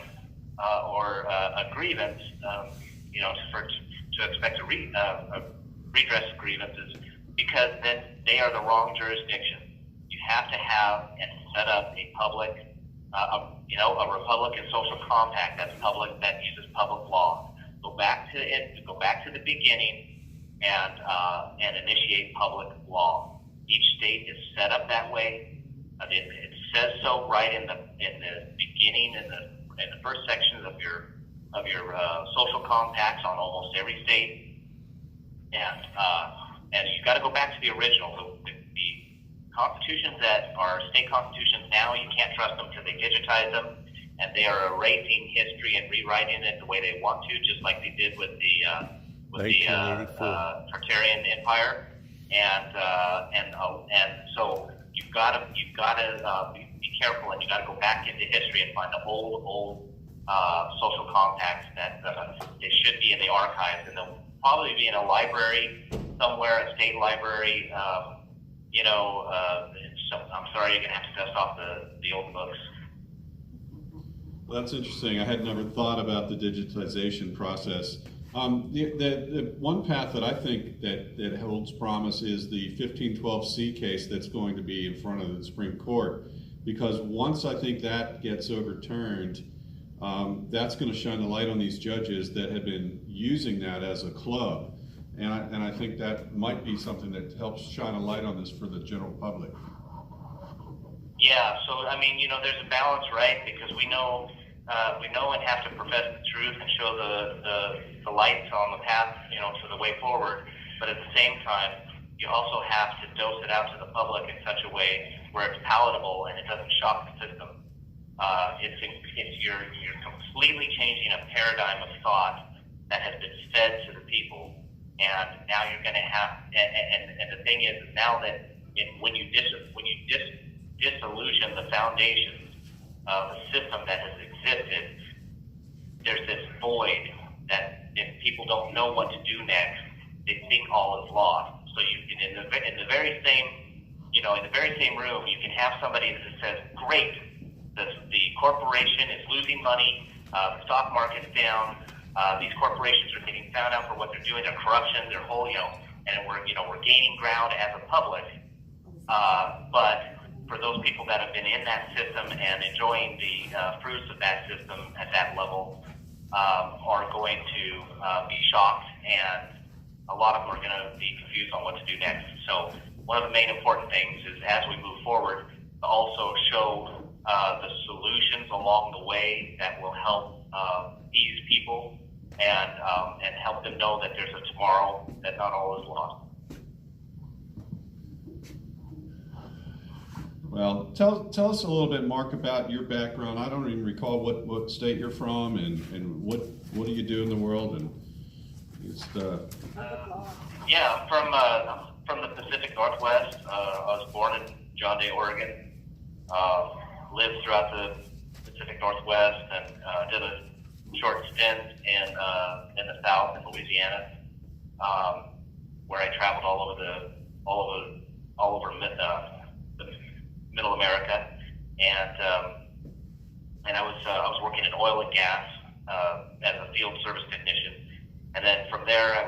or a grievance. To expect a redress of grievances, because then they are the wrong jurisdiction. You have to have and set up a public, a Republican social compact that uses public law. Go back to it. Go back to the beginning, and initiate public law. Each state is set up that way. It says so right in the beginning, in the first sections of your social compacts on almost every state, and you got to go back to the original. The constitutions that are state constitutions now, you can't trust them because they digitize them, and they are erasing history and rewriting it the way they want to, just like they did with the Tartarian Empire, and so you've got to be careful, and you got to go back into history and find the old social compacts that they should be in the archives, and they'll probably be in a library somewhere, a state library. I'm sorry, you're gonna have to dust off the old books. Well, that's interesting. I had never thought about the digitization process. The one path that I think that holds promise is the 1512C case that's going to be in front of the Supreme Court, because once I think that gets overturned, that's going to shine the light on these judges that have been using that as a club, and I think that might be something that helps shine a light on this for the general public. Yeah, so there's a balance, right? Because we know and have to profess the truth and show the lights on the path, to the way forward. But at the same time, you also have to dose it out to the public in such a way where it's palatable and it doesn't shock the system. You're completely changing a paradigm of thought that has been fed to the people, and now you're going to have. And the thing is, now that when you disillusion the foundations of a system that has existed, there's this void that if people don't know what to do next, they think all is lost. So you can, in the very same room, you can have somebody that says, "Great, the corporation is losing money, the stock market's down, these corporations are getting found out for what they're doing, their corruption, their whole, and we're gaining ground as a public." But for those people that have been in that system and enjoying the fruits of that system at that level, are going to be shocked, and a lot of them are going to be confused on what to do next. So one of the main important things is, as we move forward, to also show the solutions along the way that will help ease people and help them know that there's a tomorrow, that not all is lost. Well, tell us a little bit, Mark, about your background. I don't even recall what state you're from, and what do you do in the world, and just Yeah, I'm from the Pacific Northwest. I was born in John Day, Oregon. Lived throughout the Pacific Northwest, and did a short stint in the South in Louisiana, where I traveled all over the Middle America, and I was working in oil and gas as a field service technician, and then from there I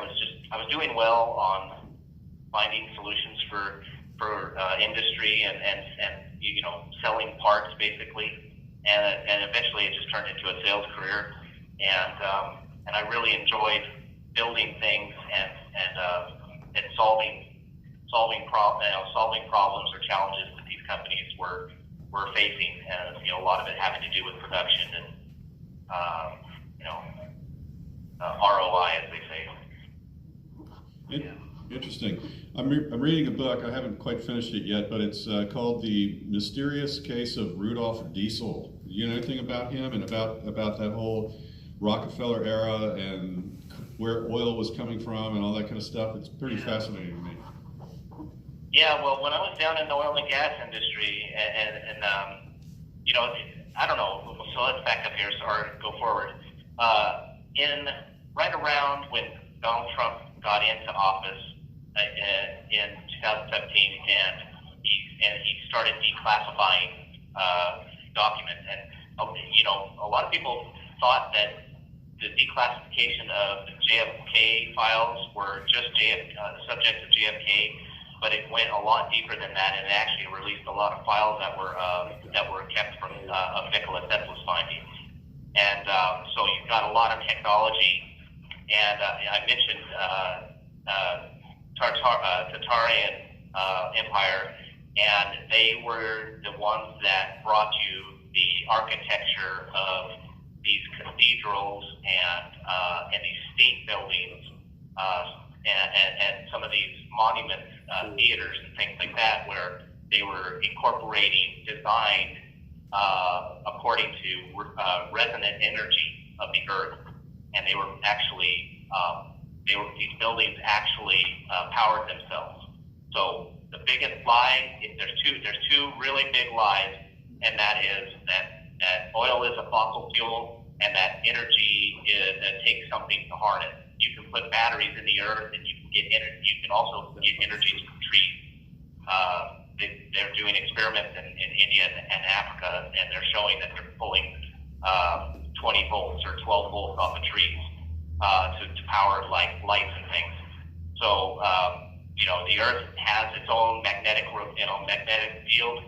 was doing well on finding solutions for industry and selling parts basically, and eventually it just turned into a sales career, and I really enjoyed building things and solving problems or challenges that these companies were facing, and a lot of it having to do with production and ROI, as they say. Interesting. I'm reading a book. I haven't quite finished it yet, but it's called The Mysterious Case of Rudolph Diesel. Do you know anything about him and about that whole Rockefeller era and where oil was coming from and all that kind of stuff? It's pretty fascinating to me. Yeah, well, when I was down in the oil and gas industry, and I don't know, so let's back up here or go forward. Right around when Donald Trump got into office in 2017, and he started declassifying documents, and a lot of people thought that the declassification of the JFK files were just the subject of JFK, but it went a lot deeper than that, and it actually released a lot of files that were kept from of Nikola Tesla's findings. And so you've got a lot of technology, and I mentioned Tatarian Empire, and they were the ones that brought you the architecture of these cathedrals and these state buildings and some of these monument theaters and things like that, where they were incorporating design according to resonant energy of the earth, and they were actually these buildings actually powered themselves. So the biggest lie, there's two really big lies, and that is that oil is a fossil fuel, and that energy that takes something to harness. You can put batteries in the earth, and you can get energy. You can also get energy from trees. They're doing experiments in India and Africa, and they're showing that they're pulling 20 volts or 12 volts off of trees to power like lights and things. So the earth has its own magnetic field,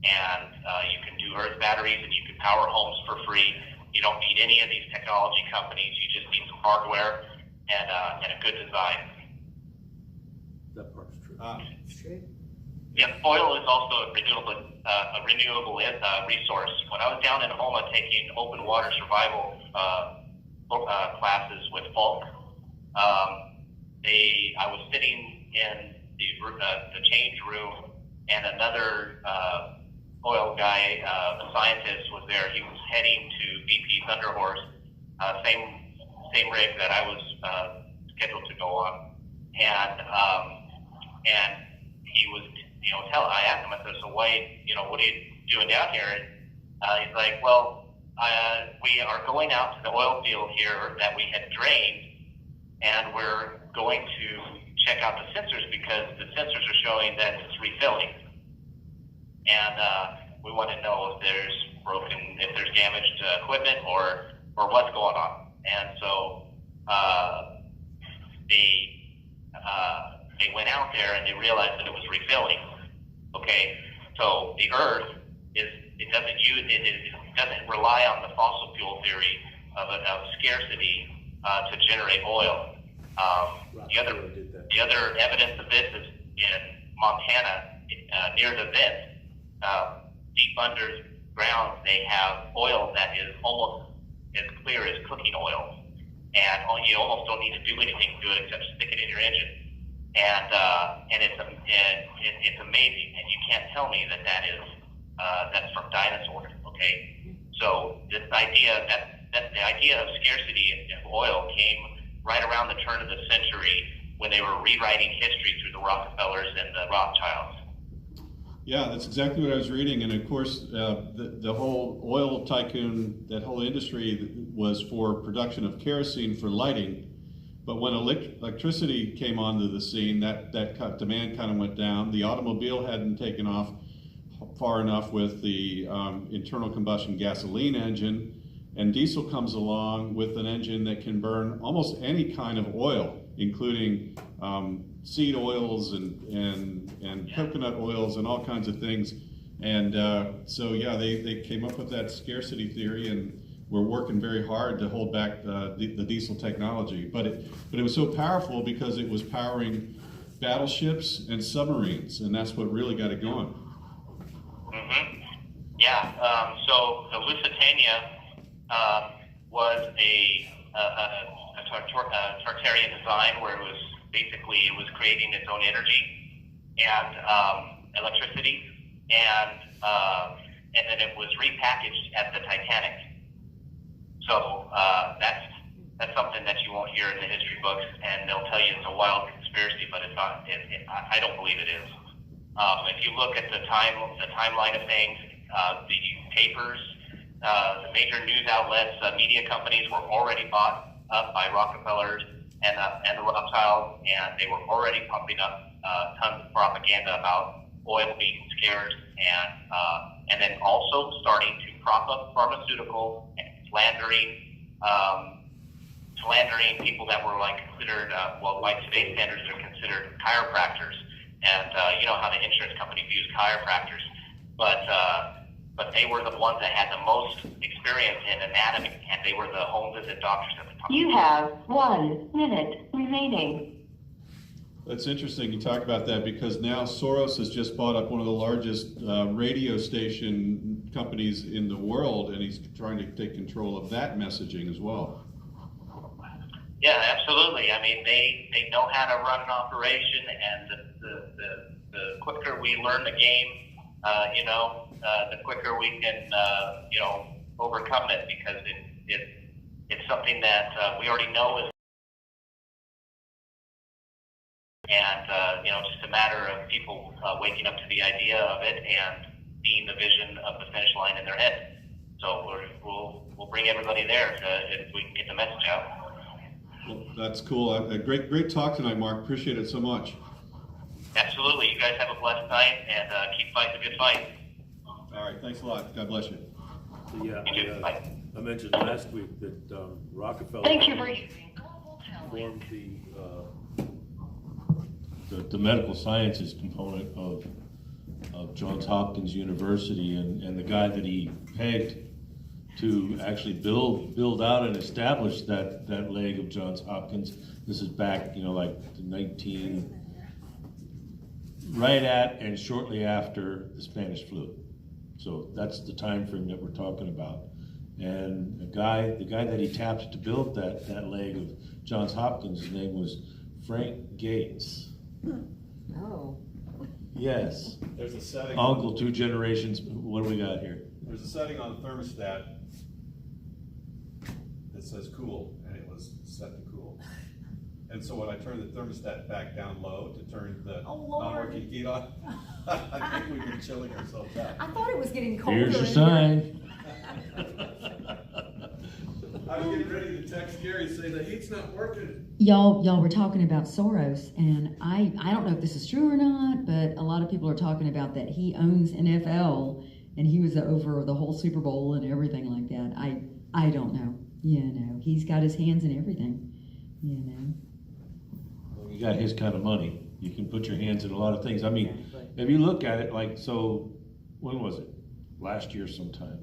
and you can do earth batteries, and you can power homes for free. You don't need any of these technology companies. You just need some hardware and a good design. That part's true. It's true. Yeah, oil is also a renewable resource. When I was down in Houma taking open water survival classes with Falk, I was sitting in the change room, and another oil guy, a scientist, was there. He was heading to BP Thunder Horse, same rig that I was scheduled to go on, and he was, I asked him, I said, so why, what are you doing down here? And he's like, well, we are going out to the oil field here that we had drained, and we're going to check out the sensors because the sensors are showing that it's refilling. And we want to know if there's damaged equipment or what's going on. And so they went out there and they realized that it was refilling. Okay, so the Earth it doesn't rely on the fossil fuel theory of scarcity to generate oil. The other evidence of this is in Montana, near the vent, deep under ground, they have oil that is almost as clear as cooking oil, and you almost don't need to do anything to it except stick it in your engine. And it's amazing, and you can't tell me that's from dinosaurs. Okay, so this idea that the idea of scarcity of oil came right around the turn of the century when they were rewriting history through the Rockefellers and the Rothschilds. Yeah, that's exactly what I was reading. And of course, the whole oil tycoon, that whole industry was for production of kerosene for lighting. But when electricity came onto the scene, that demand kind of went down. The automobile hadn't taken off far enough with the internal combustion gasoline engine. And diesel comes along with an engine that can burn almost any kind of oil, including seed oils and coconut oils and all kinds of things. And so yeah, they came up with that scarcity theory, and we're working very hard to hold back the diesel technology. But it was so powerful because it was powering battleships and submarines, and that's what really got it going. Mm-hmm. Yeah. So the Lusitania was a Tartarian design where it was creating its own energy and electricity, and then it was repackaged as the Titanic. So that's something that you won't hear in the history books, and they'll tell you it's a wild conspiracy, but it's not. I don't believe it is. If you look at the timeline of things, the papers, the major news outlets, media companies were already bought up by Rockefellers and the Rothschilds, and they were already pumping up tons of propaganda about oil being scarce, and then also starting to prop up pharmaceuticals and slandering people that were considered, by today's standards, are considered chiropractors. And you know how the insurance company views chiropractors, but they were the ones that had the most experience in anatomy, and they were the home visit doctors at the time. You have 1 minute remaining. That's interesting you talk about that, because now Soros has just bought up one of the largest radio station companies in the world, and he's trying to take control of that messaging as well. Yeah, absolutely. I mean, they know how to run an operation, and the quicker we learn the game, the quicker we can, overcome it, because it's something that we already know is, and just a matter of people waking up to the idea of it and seeing the vision of the finish line in their head. So we'll bring everybody there if we can get the message out. Well, that's cool. A great talk tonight, Mark. Appreciate it so much. Absolutely. You guys have a blessed night, and keep fighting the good fight. All right. Thanks a lot. God bless you. Yeah, You too. Bye. I mentioned last week that Rockefeller Thank you for formed The medical sciences component of Johns Hopkins University, and the guy that he pegged to actually build out and establish that leg of Johns Hopkins. This is back, right at and shortly after the Spanish flu. So that's the time frame that we're talking about. And the guy that he tapped to build that leg of Johns Hopkins, his name was Frank Gates. Oh. Yes. There's a setting. Uncle 2 generations what do we got here? There's a setting on the thermostat that says cool, and it was set to cool. And so when I turned the thermostat back down low to turn the Oh, Lord. non-working heat on, I think we've been chilling ourselves out. I thought it was getting colder. Here's your in here. sign. I was getting ready to text Gary saying the heat's not working. Y'all were talking about Soros, and I don't know if this is true or not, but a lot of people are talking about that he owns NFL, and he was over the whole Super Bowl and everything like that. I don't know. He's got his hands in everything. When you got his kind of money, you can put your hands in a lot of things. I mean, if you look at it, like, so, when was it? Last year sometime.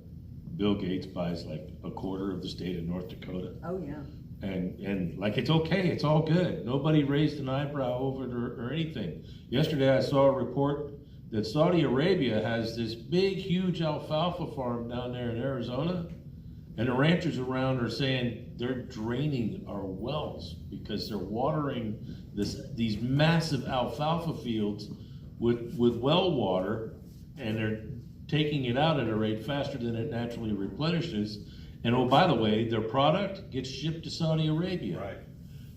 Bill Gates buys like a quarter of the state of North Dakota. Oh, yeah. And like, it's okay, it's all good. Nobody raised an eyebrow over it or anything. Yesterday I saw a report that Saudi Arabia has this big, huge alfalfa farm down there in Arizona, and the ranchers around are saying they're draining our wells because they're watering these massive alfalfa fields with well water, and they're taking it out at a rate faster than it naturally replenishes. And oh, by the way, their product gets shipped to Saudi Arabia. Right.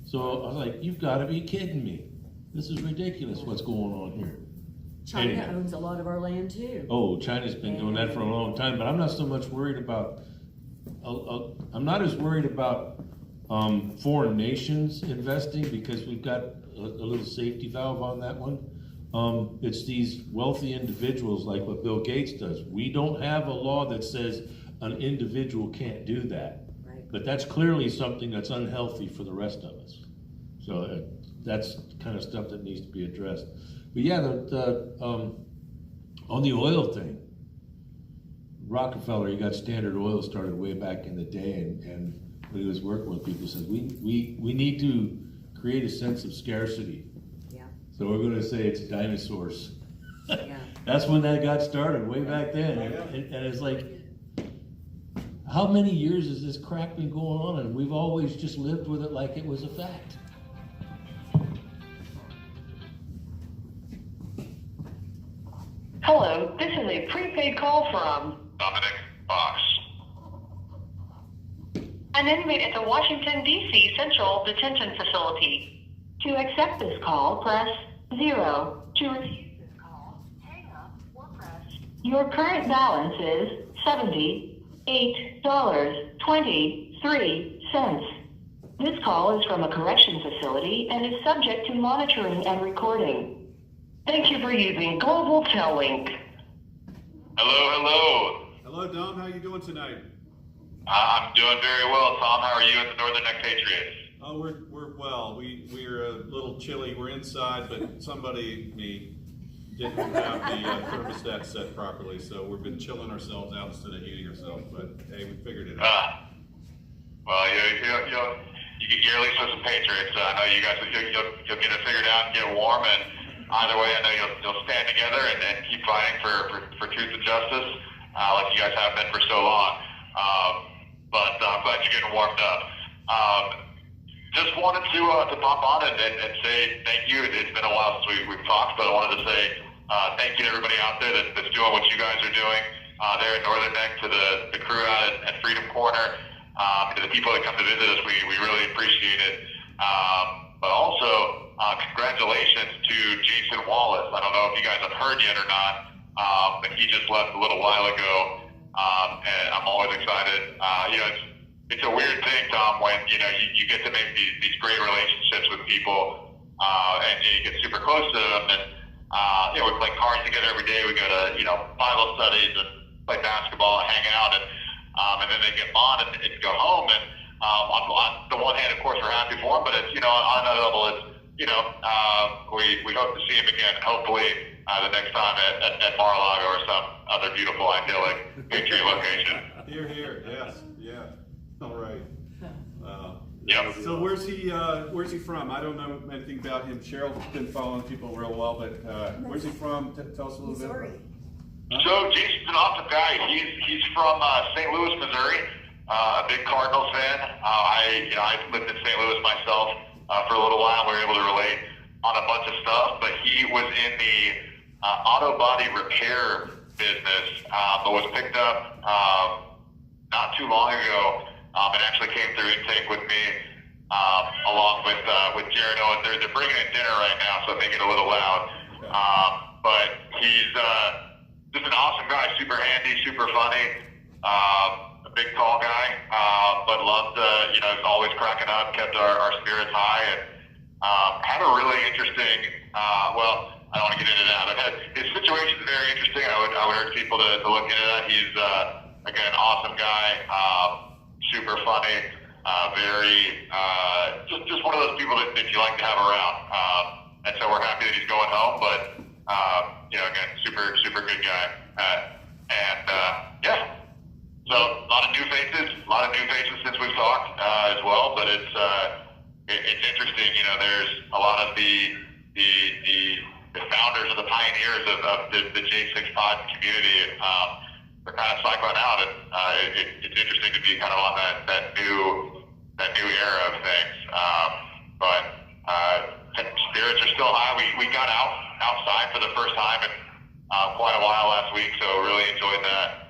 So I was like, you've got to be kidding me. This is ridiculous what's going on here. China Anyhow. owns a lot of our land too. Oh, China's been doing that for a long time, but I'm not so much worried about, I'm not as worried about foreign nations investing, because we've got a little safety valve on that one. It's these wealthy individuals like what Bill Gates does. We don't have a law that says an individual can't do that. Right. But that's clearly something that's unhealthy for the rest of us. So that's kind of stuff that needs to be addressed. But yeah, on the oil thing, Rockefeller, he got Standard Oil started way back in the day, and when he was working with people, said we need to create a sense of scarcity. Yeah. So we're going to say it's dinosaurs. Yeah. That's when that got started, way back then. And it's like, how many years has this crap been going on, and we've always just lived with it like it was a fact? Hello, this is a prepaid call from Dominic Fox. an inmate at the Washington, D.C. Central Detention Facility. To accept this call, press 0. To refuse this call, hang up or press. Your current balance is $78.23. This call is from a correction facility and is subject to monitoring and recording. Thank you for using Global Tellink. Hello. Hello, Dom. How you doing tonight? I'm doing very well, Tom. How are you at the Northern Neck Patriots? Oh, we're well. We're a little chilly. We're inside, but me, didn't have the thermostat set properly, so we've been chilling ourselves out instead of heating ourselves. But hey, we figured it out. Well, you're at least with some Patriots. I know you guys you'll get it figured out and get warm, and either way, I know you'll stand together and keep fighting for truth and justice, like you guys have been for so long. But I'm glad you're getting warmed up. Just wanted to pop on and say thank you. It's been a while since we've talked, but I wanted to say thank you to everybody out there that's doing what you guys are doing there at Northern Neck, to the crew out at Freedom Corner, to the people that come to visit us. We really appreciate it. But also, congratulations to Jason Wallace. I don't know if you guys have heard yet or not, but he just left a little while ago. And I'm always excited. It's a weird thing, Tom, when you get to make these great relationships with people, and you get super close to them, and we play cards together every day. We go to Bible studies and play basketball and hang out, and then they get on and go home. And on the one hand, of course, we're happy for them, but it's on another level, it's we hope to see him again. Hopefully, the next time at Mar-a-Lago or some other beautiful, idyllic Patriot location. Here. Yes. Yeah. All right. Yep. So where's he from? I don't know anything about him. Cheryl's been following people real well, but where's he from? Tell us a little Missouri. bit. So Jason's an awesome guy. He's from St. Louis, Missouri. A big Cardinals fan. I lived in St. Louis myself for a little while. We were able to relate on a bunch of stuff, but he was in the auto body repair business, but was picked up not too long ago. It actually came through intake with me, along with Jared Owens. They're bringing in dinner right now, so it may get a little loud. But he's just an awesome guy, super handy, super funny, a big tall guy, but loved, is always cracking up, kept our spirits high, and had a really interesting, I don't want to get into that, but his situation is very interesting. I would urge people to look into that. He's, again, awesome guy, super funny, very, just one of those people that you like to have around. And so we're happy that he's going home, but, again, super good guy. So a lot of new faces since we've talked, as well, but it's interesting, there's a lot of the founders or the pioneers of the J6 pod community, they're kind of cycling out, and it's interesting to be kind of on that new era of things. But spirits are still high. We got outside for the first time in quite a while last week, so really enjoyed that.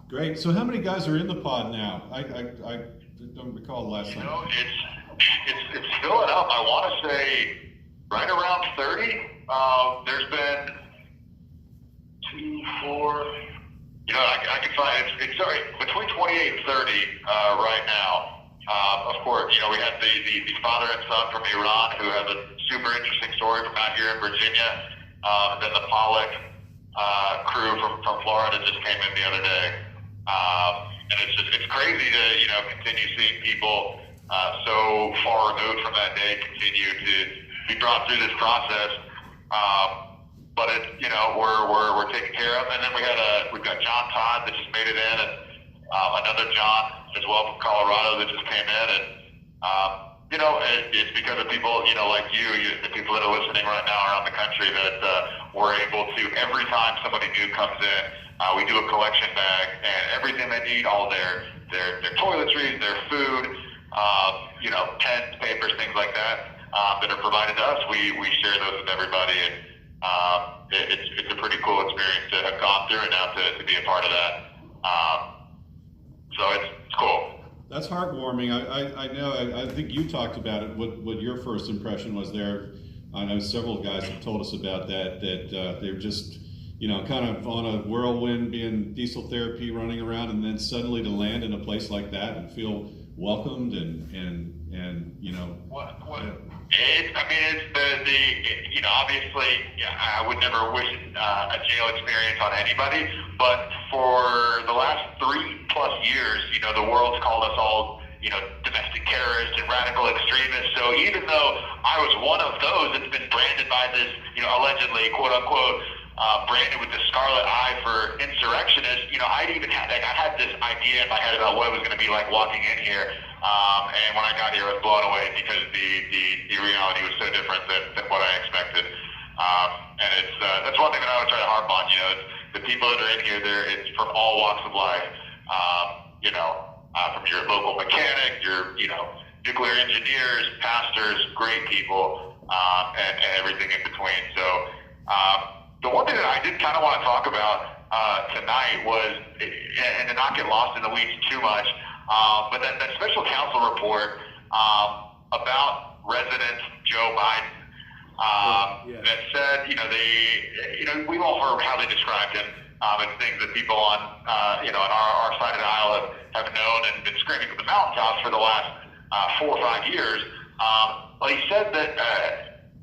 Great. So how many guys are in the pod now? I don't recall the last time. It's filling up. I want to say right around 30. There's been 2, 4. I can find it's sorry, between 28 and 30 right now. Of course, we had the father and son from Iran who has a super interesting story from out here in Virginia. Then the Pollock crew from Florida just came in the other day. And it's crazy to, continue seeing people so far removed from that day continue to be brought through this process. But it's, we're taken care of. And then we've got John Todd that just made it in, and another John as well from Colorado that just came in. And, it's because of people, like you, the people that are listening right now around the country that we're able to, every time somebody new comes in, we do a collection bag, and everything they need, all their toiletries, their food, pens, papers, things like that, that are provided to us, we share those with everybody, and it's a pretty cool experience to have gone through and now to be a part of that. So it's cool. That's heartwarming. I know. I think you talked about it. What your first impression was there. I know several guys have told us about that they're just, kind of on a whirlwind, being diesel therapy, running around, and then suddenly to land in a place like that and feel welcomed and it's obviously, I would never wish a jail experience on anybody, but for the last 3+ years, the world's called us all, domestic terrorists and radical extremists. So even though I was one of those that's been branded by this, allegedly, quote unquote, branded with the scarlet eye for insurrectionists, I had this idea in my head about what it was going to be like walking in here. And when I got here, I was blown away because the reality was so different than what I expected. And that's one thing that I would try to harp on. The people that are in here, it's from all walks of life. From your local mechanic, your nuclear engineers, pastors, great people, and everything in between. So the one thing that I did kind of want to talk about tonight was, and to not get lost in the weeds too much, but that special counsel report about President Joe Biden that said, we've all heard how they described him, and things that people on our side of the aisle have known and been screaming from the mountaintops for the last 4 or 5 years. Well, he said that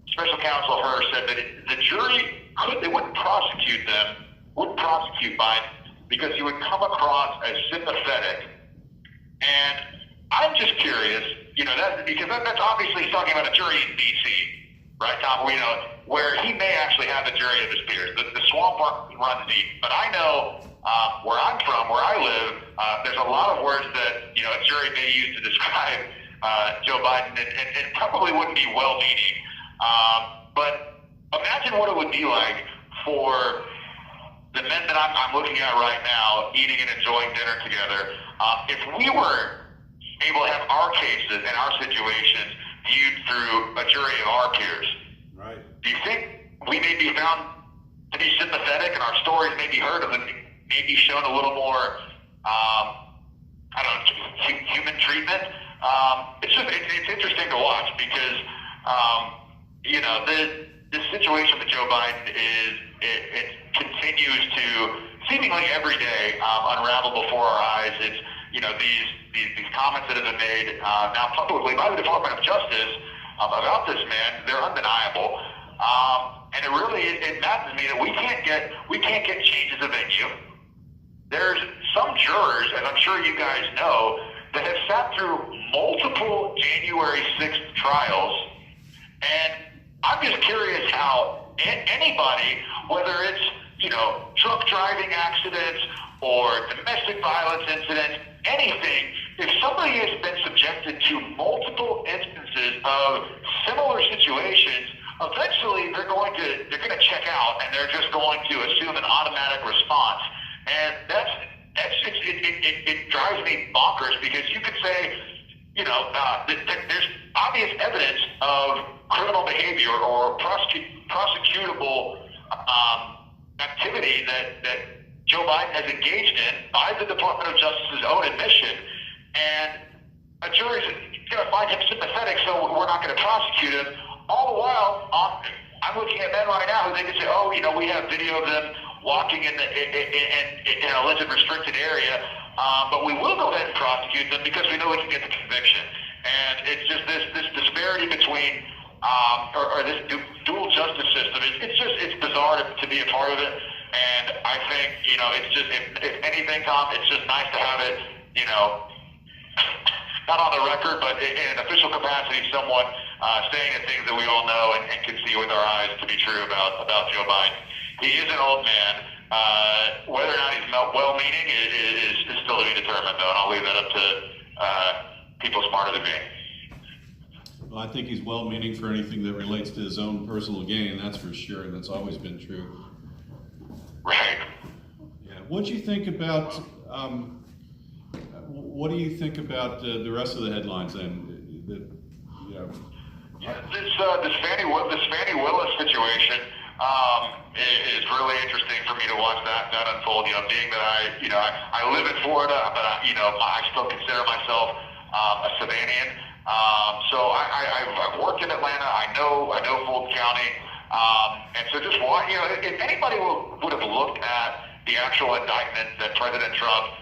special counsel Hur said that the jury wouldn't prosecute Biden because he would come across as sympathetic. And I'm just curious, because that's obviously he's talking about a jury in D.C., right, Tom? Where he may actually have a jury of his peers. The swamp runs deep. But I know where I'm from, where I live, there's a lot of words that, a jury may use to describe Joe Biden, and probably wouldn't be well-meaning. But imagine what it would be like for the men that I'm looking at right now, eating and enjoying dinner together, if we were able to have our cases and our situations viewed through a jury of our peers. Right. Do you think we may be found to be maybe sympathetic and our stories maybe heard of, and maybe shown a little more, I don't know, human treatment. It's interesting to watch because, you know, the situation with Joe Biden it continues to seemingly every day unravel before our eyes. It's, you know, these comments that have been made now publicly by the Department of Justice about this man, they're undeniable. And it matters to me that we can't get changes of venue. There's some jurors, as I'm sure you guys know, that have sat through multiple January 6th trials, and I'm just curious how anybody, whether it's, you know, drunk driving accidents or domestic violence incidents, anything, if somebody has been subjected to multiple instances of similar situations, eventually they're going to check out and they're just going to assume an automatic response. And it drives me bonkers because you could say, you know, there's obvious evidence of criminal behavior or prosecutable activity that Joe Biden has engaged in by the Department of Justice's own admission, and a jury's going to find him sympathetic, so we're not going to prosecute him. All the while, I'm looking at men right now who they can say, oh, you know, we have video of them walking in an alleged restricted area, but we will go ahead and prosecute them because we know we can get the conviction. And it's just this disparity between, or this dual justice system. It's bizarre to be a part of it. And I think, you know, it's just, if anything, Tom, it's just nice to have it, you know, not on the record, but in an official capacity, someone saying the things that we all know and can see with our eyes to be true about Joe Biden. He is an old man. Whether or not he's well-meaning is still to be determined, though, and I'll leave that up to people smarter than me. Well, I think he's well-meaning for anything that relates to his own personal gain, that's for sure, and that's always been true. Right. Yeah. What do you think about? What do you think about the rest of the headlines then? This Fannie Willis situation is really interesting for me to watch that unfold. You know, being that I live in Florida, but I still consider myself a Savannian. So I've worked in Atlanta. I know Fulton County, and so just if anybody would have looked at the actual indictment that President Trump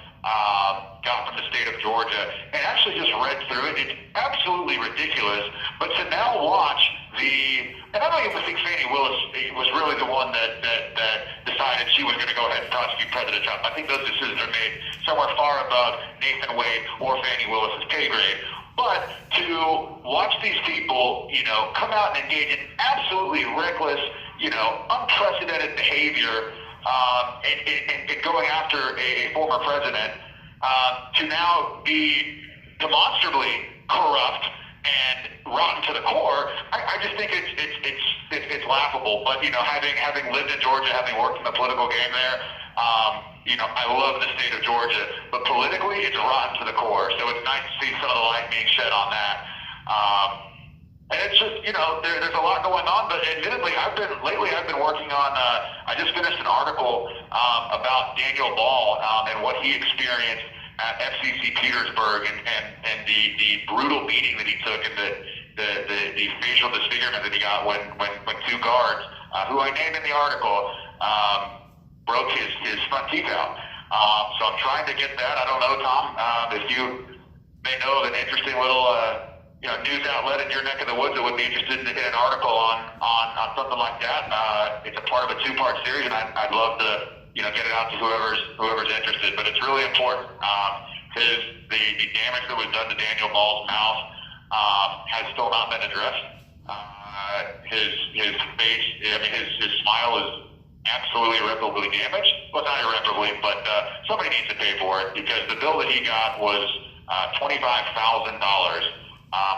got from the state of Georgia and actually just read through it, it's absolutely ridiculous. But to now watch and I don't even think Fannie Willis was really the one that decided she was going to go ahead and prosecute President Trump. I think those decisions are made somewhere far above Nathan Wade or Fannie Willis's pay grade. But to watch these people, come out and engage in absolutely reckless, unprecedented behavior, and going after a former president, to now be demonstrably corrupt and rotten to the core, I just think it's laughable. But having lived in Georgia, having worked in the political game there, I love the state of Georgia, but politically it's rotten to the core. So it's nice to see some of the light being shed on that. And it's just, there's a lot going on, but admittedly, I've been working on, I just finished an article about Daniel Ball and what he experienced at FCC Petersburg and the brutal beating that he took and the facial disfigurement that he got when two guards, who I named in the article, broke his front teeth out. So I'm trying to get that. I don't know, Tom, if you may know of an interesting little news outlet in your neck of the woods that would be interested in an article on something like that. It's a part of a two-part series, and I'd love to get it out to whoever's interested. But it's really important because the damage that was done to Daniel Ball's mouth has still not been addressed. His face, his smile is absolutely irreparably damaged. Well, not irreparably, but somebody needs to pay for it because the bill that he got was $25,000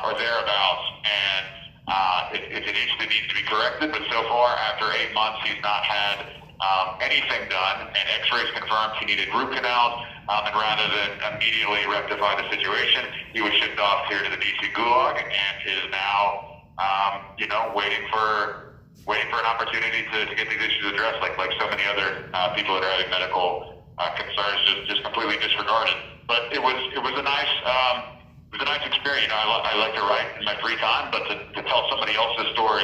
or thereabouts, and it's an issue that needs to be corrected. But so far, after 8 months, he's not had anything done, and X-rays confirmed he needed root canals. And rather than immediately rectify the situation, he was shipped off here to the DC Gulag and is now, waiting for waiting for an opportunity to get these issues addressed, like so many other people that are having medical concerns just completely disregarded. But it was a nice experience. I like to write in my free time, but to tell somebody else's story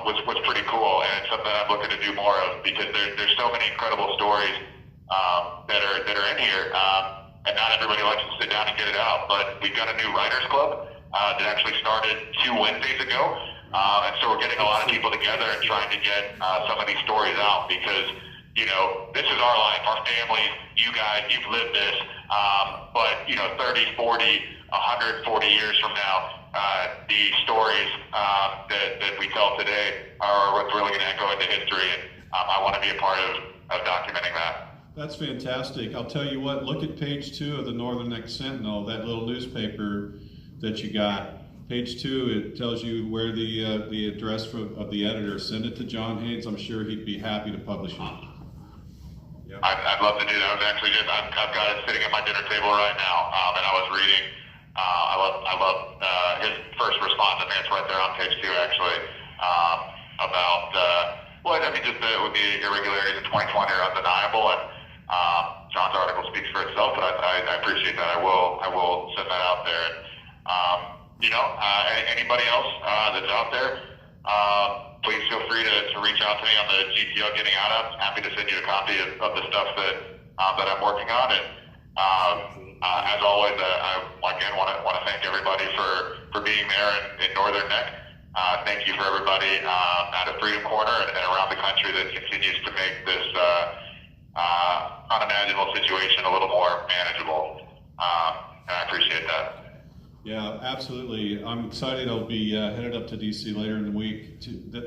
was pretty cool, and it's something I'm looking to do more of, because there's so many incredible stories that are in here, and not everybody likes to sit down and get it out. But we've got a new writers club that actually started 2 Wednesdays ago. And so we're getting a lot of people together and trying to get some of these stories out, because, this is our life, our families, you guys, you've lived this. But, 30, 40, 140 years from now, the stories that we tell today are what's really going to echo into history. And I want to be a part of documenting that. That's fantastic. I'll tell you what, look at page 2 of the Northern Neck Sentinel, that little newspaper that you got. Page 2, it tells you where the address of the editor. Send it to John Haynes. I'm sure he'd be happy to publish it. Yeah. I'd love to do that. I was actually I've got it sitting at my dinner table right now, and I was reading. I love his first response. I think it's right there on page 2, actually, about just with the irregularities in 2020 are undeniable, and John's article speaks for itself. But I appreciate that. I will send that out there. And, anybody else that's out there, please feel free to reach out to me on the GTL Getting Out Of. Happy to send you a copy of the stuff that I'm working on. And as always, I again want to thank everybody for being there in Northern Neck. Thank you for everybody out of Freedom Corner and around the country that continues to make this unimaginable situation a little more manageable. And I appreciate that. Yeah, absolutely. I'm excited. I'll be headed up to DC later in the week,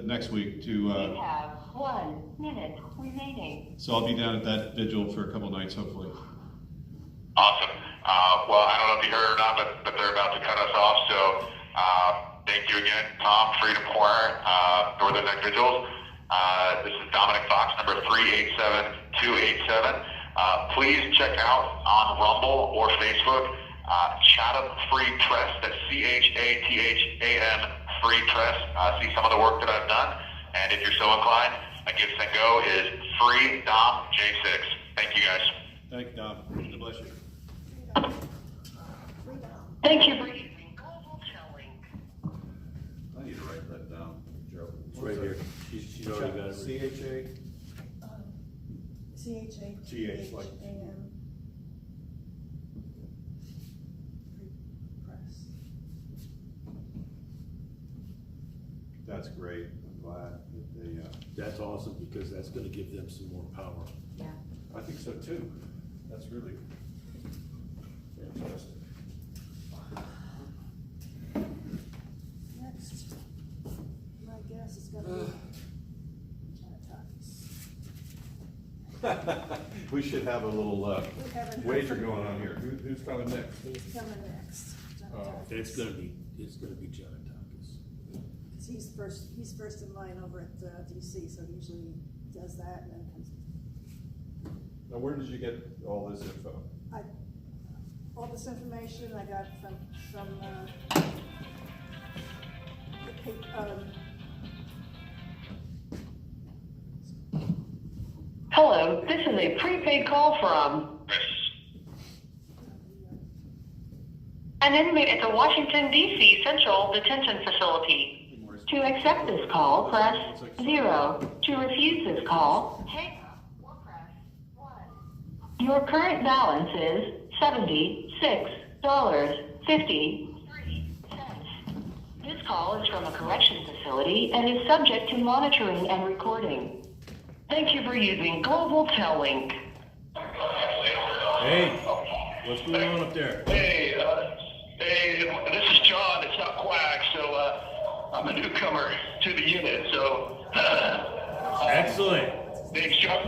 next week to. We have 1 minute remaining. So I'll be down at that vigil for a couple nights, hopefully. Awesome. Well, I don't know if you heard or not, but they're about to cut us off. So thank you again, Tom, Freedom Corner, Northern Neck Vigils. This is Dominic Fox, number 387287. Please check out on Rumble or Facebook. Chatham Free Press, that's CHATHAM Free Press. See some of the work that I've done, and if you're so inclined, my Give Send Go is Free Dom J6. Thank you guys. Thank you, Dom. God bless you. Thank you for using Global Telling. I need to write that down, Joe. It's right here. She's already got it. CHA? CHATHAM. Press. That's great. I'm glad that they. That's awesome, because that's gonna give them some more power. Yeah. I think so too. That's really fantastic. Next, my guess is gonna be John Tuck's. We should have a little We haven't heard wager from going him. on here. Who's coming next? He's coming next. John Tuck's. It's gonna be John Tuck's. 'Cause he's first in line over at DC, so he usually does that and then comes. Now, where did you get all this info? All this information I got from Hello, this is a prepaid call from an inmate at the Washington, D.C. Central Detention Facility. To accept this call, press 0. To refuse this call, hang up or press 1. Your current balance is $76.53. This call is from a correction facility and is subject to monitoring and recording. Thank you for using Global Tellink. Hey, what's going on up there? Hey, this is John. It's not Quack, so I'm a newcomer to the unit. So Excellent. thanks, John.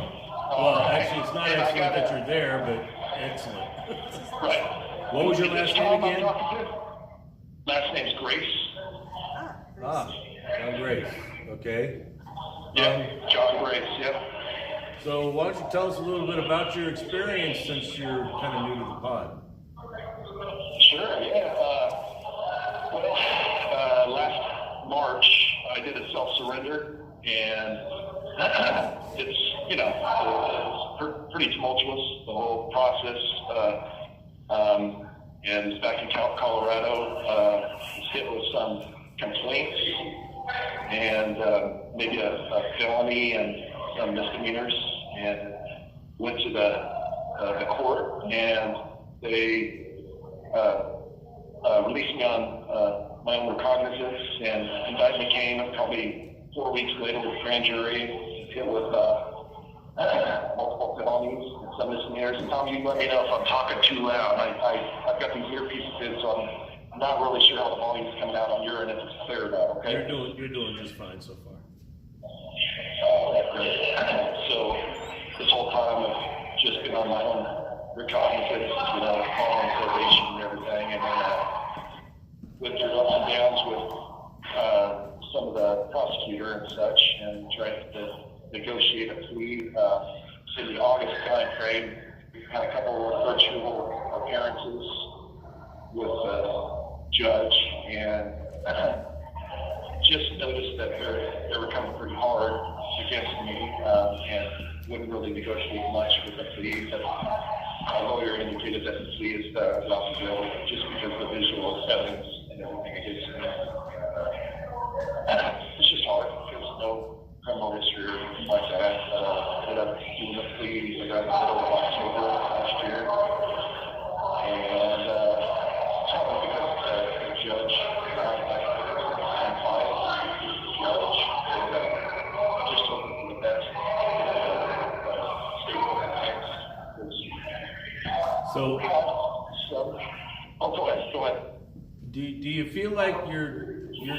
Well, actually, it's not excellent that you're there, but excellent. Right. What was your last name again? Last name's Grace. John Grace. Okay. Yeah, John Grace. Yep. So why don't you tell us a little bit about your experience, since you're kind of new to the pod? Sure. Yeah. Last March I did a self-surrender and it's, you know, it's pretty tumultuous, the whole process. And back in Colorado, was hit with some complaints and maybe a felony and some misdemeanors, and went to the court, and they released me on my own recognizance, and indictment came probably 4 weeks later with grand jury, hit with multiple felonies and some misdemeanors. And Tom, you let me know if I'm talking too loud. I've got these earpieces in, so I'm not really sure how the volume's coming out on your end, if it's clear enough, okay? You're doing just fine so far. So this whole time I've just been on my own recognizance, you know, following probation and everything, and then went through ups and downs with some of the prosecutor and such, and tried to negotiate a plea in the August time frame. Had a couple of virtual appearances with the judge, and just noticed that they were coming pretty hard against me, and wouldn't really negotiate much with the plea. But my lawyer indicated that the plea is off the bill just because of the visual evidence and everything against me. It's just hard because no criminal history or anything like that. Ended up doing the plea around the middle of October last year, and probably because the judge found that I'm biased, the judge, and just hoping for the best. So, oh, go ahead. do you feel like you're getting good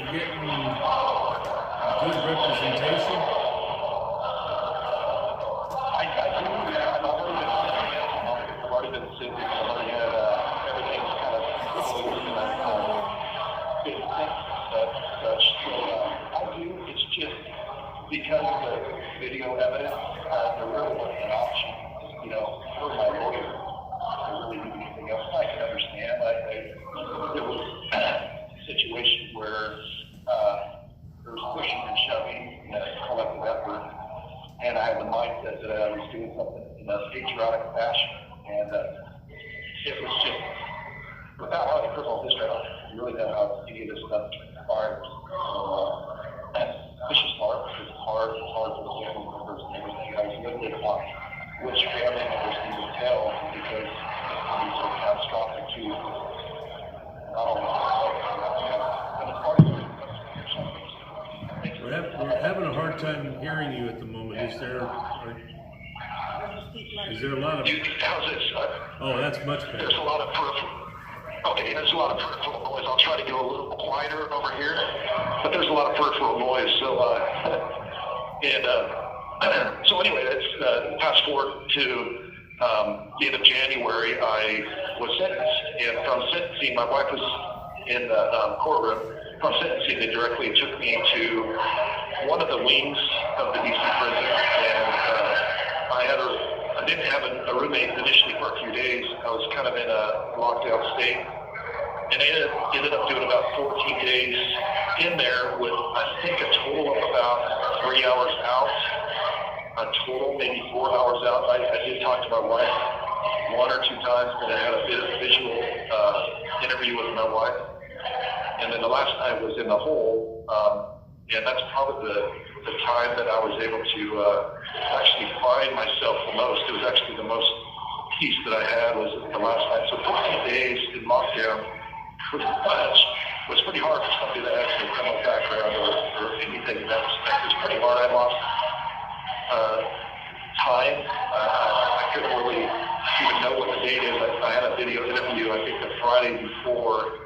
representation? I've already been sitting. I've already had everything's kind of closed, and I've been such. So I do. It's just because of the video evidence, there really wasn't an option, you know, for my lawyer to really do anything else. I can understand. There was a situation where there was pushing and shoving in a collective effort, and I had the mindset that I was doing something in a patriotic fashion, and it was just, without having a criminal history, I don't really know how any of this stuff transpired. So, it's just hard. It's hard for the family members and everything. I was literally on which family members need to tell because it's so catastrophic to not only but it's hard to We're having a hard time hearing you at the moment. Is there a lot of? How's this? Oh, that's much better. There's a lot of there's a lot of peripheral noise. I'll try to go a little quieter over here, but there's a lot of peripheral noise. So, so anyway, that's fast forward to the end of January. I was sentenced, and from sentencing, my wife was in the courtroom. From sentencing, they directly took me to one of the wings of the DC prison, and I didn't have a roommate initially for a few days. I was kind of in a lockdown state, and I ended up doing about 14 days in there with, I think, a total of about 3 hours out, a total maybe 4 hours out. I did talk to my wife 1 or 2 times, and I had a bit of visual interview with my wife. And then the last time was in the hole, and that's probably the time that I was able to actually find myself the most. It was actually the most peace that I had was the last night. So 14 days in lockdown was pretty hard for somebody that has no criminal background or anything in that respect. It was pretty hard. I lost time. I couldn't really even know what the date is. I had a video interview, I think the Friday before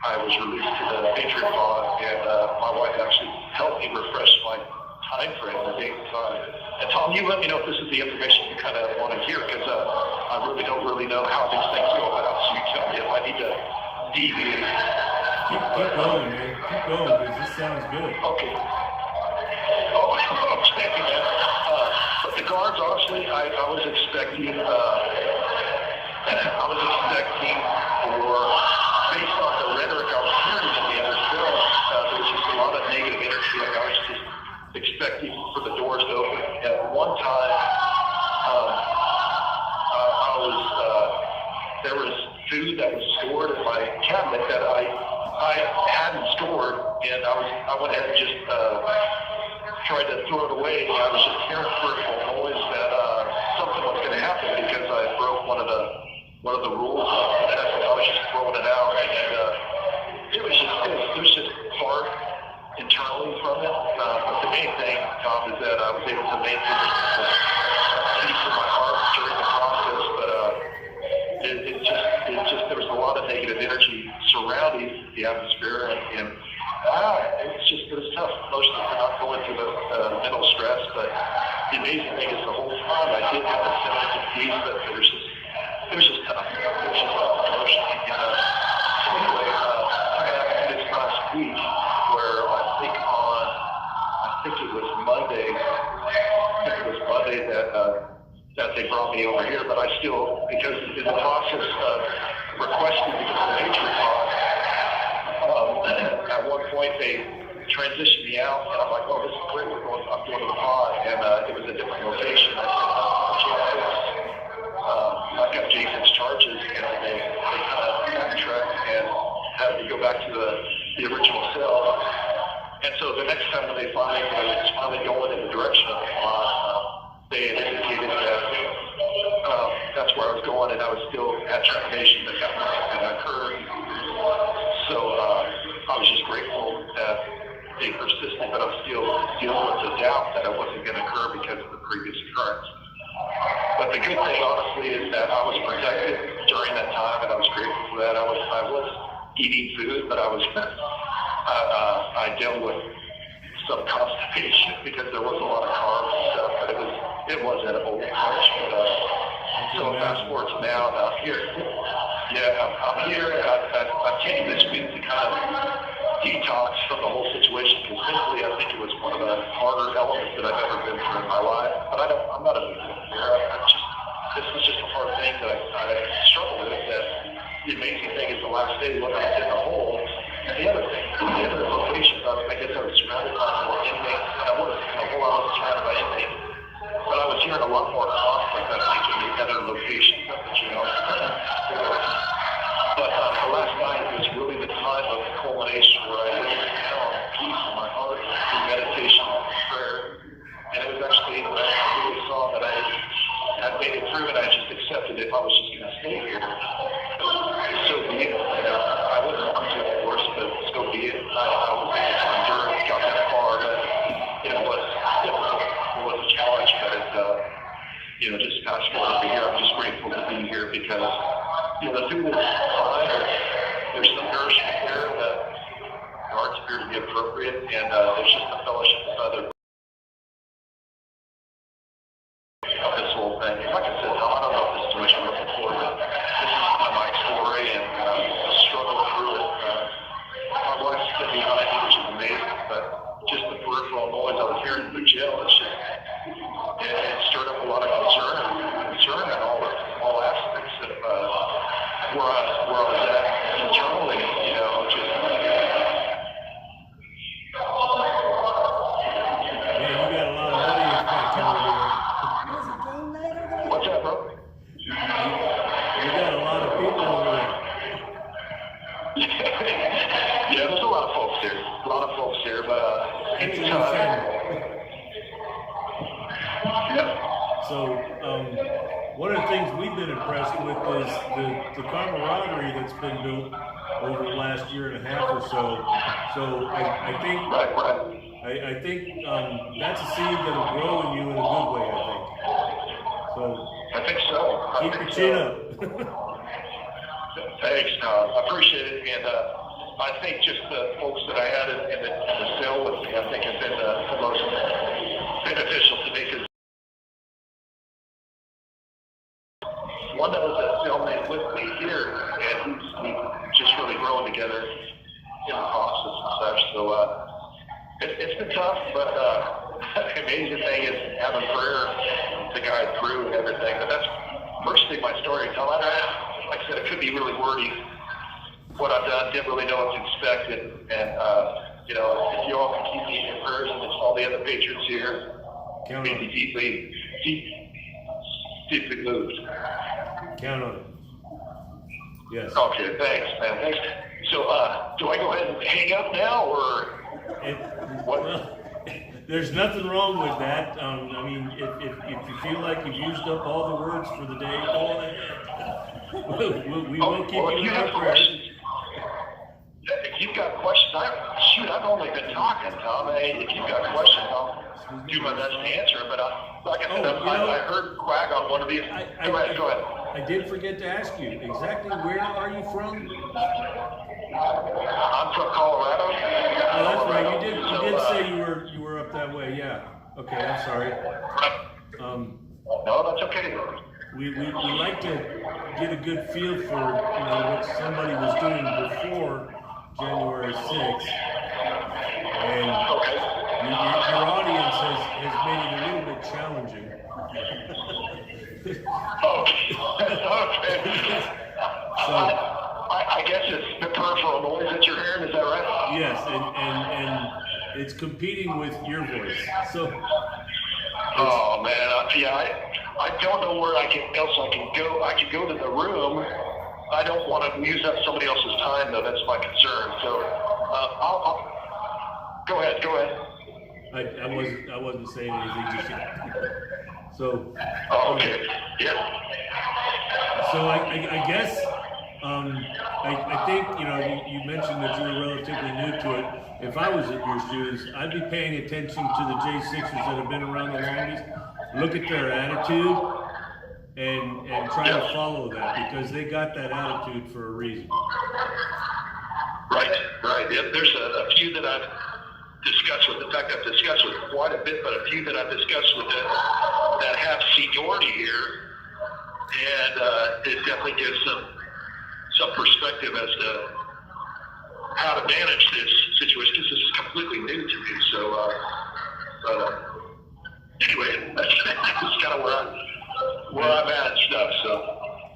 I was released to the Patriot Pod, and my wife actually helped me refresh my time frame, the date and time. And Tom, you let me know if this is the information you kind of want to hear, because I really don't know how these things go about. So you tell me if I need to deviate. Keep going, man. Keep going, because this sounds good. Okay. Oh, okay, man. But the guards, honestly, I was expecting for, based on the rhetoric I was hearing in the other film, there was just a lot of negative energy. Like I was just expecting one time, there was food that was stored in my cabinet that I hadn't stored, and I went ahead and just tried to throw it away. I was just hearing peripheral noise that something was going to happen because I broke one of the rules of the test. I was just throwing it out, and it was just hard internally from it. But the main thing, Tom, is that I was able to maintain the peace in my heart during the process. But it just there was a lot of negative energy surrounding the atmosphere, and it was tough emotionally for not going through the mental stress. But the amazing thing is the whole time I did have a sense of peace, but it was just tough. It was just tough emotionally. Anyway, this last week, where I think it was Monday that they brought me over here, but I still, because in the process of requesting to get the nature pod, at one point they transitioned me out, and I'm like, oh, this is great, I'm going to the pod, and it was a different location. I said, I've got Jason's charges, and they kind of backtracked and had me go back to the original cell. And so the next time when they finally going in the direction of the pod, they had indicated that that's where I was going, and I was still at trepidation that occurred. So I was just grateful that they persisted, but I'm still dealing with the doubt that it wasn't going to occur because of the previous occurrence. But the good thing, honestly, is that I was protected during that time, and I was grateful for that. I was eating food, but I dealt with some constipation because there was a lot of carbs and stuff, but it was edible much. But so fast forward to now, and I'm here. Yeah, I'm here. I've taken this week to kind of detox from the whole situation, because mentally I think it was one of the harder elements that I've ever been through in my life. But I'm not a victim here. This was just a hard thing that I struggled with. That the amazing thing is the last day when I was in the hole, and the other locations, I guess I was surrounded by more inmates. I wasn't in the hole, I was surrounded by inmates. But I was hearing a lot more conflict, I think, in the other locations, But the last night was really the time of culmination where I really found peace in my heart through meditation and prayer. And it was actually when I really saw that I had made it through, and I just accepted if I was just going to stay here. So be it. I wouldn't want to, of course, but so be it. I was able to endure it, got that far, but it was difficult. It was a challenge, but just fast forward to here, I'm just grateful to be here because, the food is fine. There's some nourishment there, the guards appear to be appropriate, and there's just a fellowship with other of this whole thing. Like I said, Tom, I don't know if this is what you're looking for, but this is kind of my story and the struggle through it. My wife's been behind me, which is amazing, but just the peripheral noise I was hearing in the jail, it stirred up a lot of concern in all aspects of where I was at internally, just. Man, you got a lot of audience back here. Is it game night over there? What's that, bro? You got a lot of people over there. Yeah, there's a lot of folks here. But anytime. So, one of the things we've been impressed with is the camaraderie that's been built over the last year and a half or so. So I think I think that's a seed that'll grow in you in a good way, I think. So I think so. Keep your chin up. Thanks, Tom. I appreciate it, and I think just the folks that I had in the cell with me, I think have been the most beneficial to me, because one that was a cellmate with me here, and we just really growing together in the process and such. So it's been tough, but the amazing thing is having prayer to guide through and everything. But that's firstly my story, Tom. Like I said, it could be really wordy what I've done. Didn't really know what to expect, and if you all can keep me in prayers, and it's all the other patrons here. Count on it. See if it moves. Count on it. Yes. Okay, thanks, man. Thanks. So, do I go ahead and hang up now, or what? Well, there's nothing wrong with that. I mean, if you feel like you've used up all the words for the day, go on ahead. We will keep Well, if you you in have our prayers. questions, if you've got questions, I've only been talking, Tom. If you've got questions, I'll do my best to answer. But like I said, I heard Quag on one of these. Go ahead. I did forget to ask you, exactly where are you from? I'm from Colorado. Oh, that's right, you did say you were up that way, yeah. Okay, I'm sorry. No, that's okay. We like to get a good feel for, what somebody was doing before January 6th. And your audience has made it a little bit challenging. Okay. So, I guess it's the peripheral noise that you're hearing, is that right? yes, and it's competing with your voice. So. Oh man, I don't know where else I can go. I can go to the room. I don't want to use up somebody else's time though. That's my concern. So I'll go ahead. I wasn't saying anything just yet. So. Oh, okay. Yeah. So I guess I think you mentioned that you were relatively new to it. If I was in your shoes, I'd be paying attention to the J6ers that have been around the longest. Look at their attitude and try to follow that, because they got that attitude for a reason. Right. Yeah, there's a few that I've discussed with. In fact, I've discussed with quite a bit, but a few that I've discussed with that have seniority here, and it definitely gives some perspective as to how to manage this situation, because this is completely new to me. So, anyway, that's kind of where I'm at and stuff. So.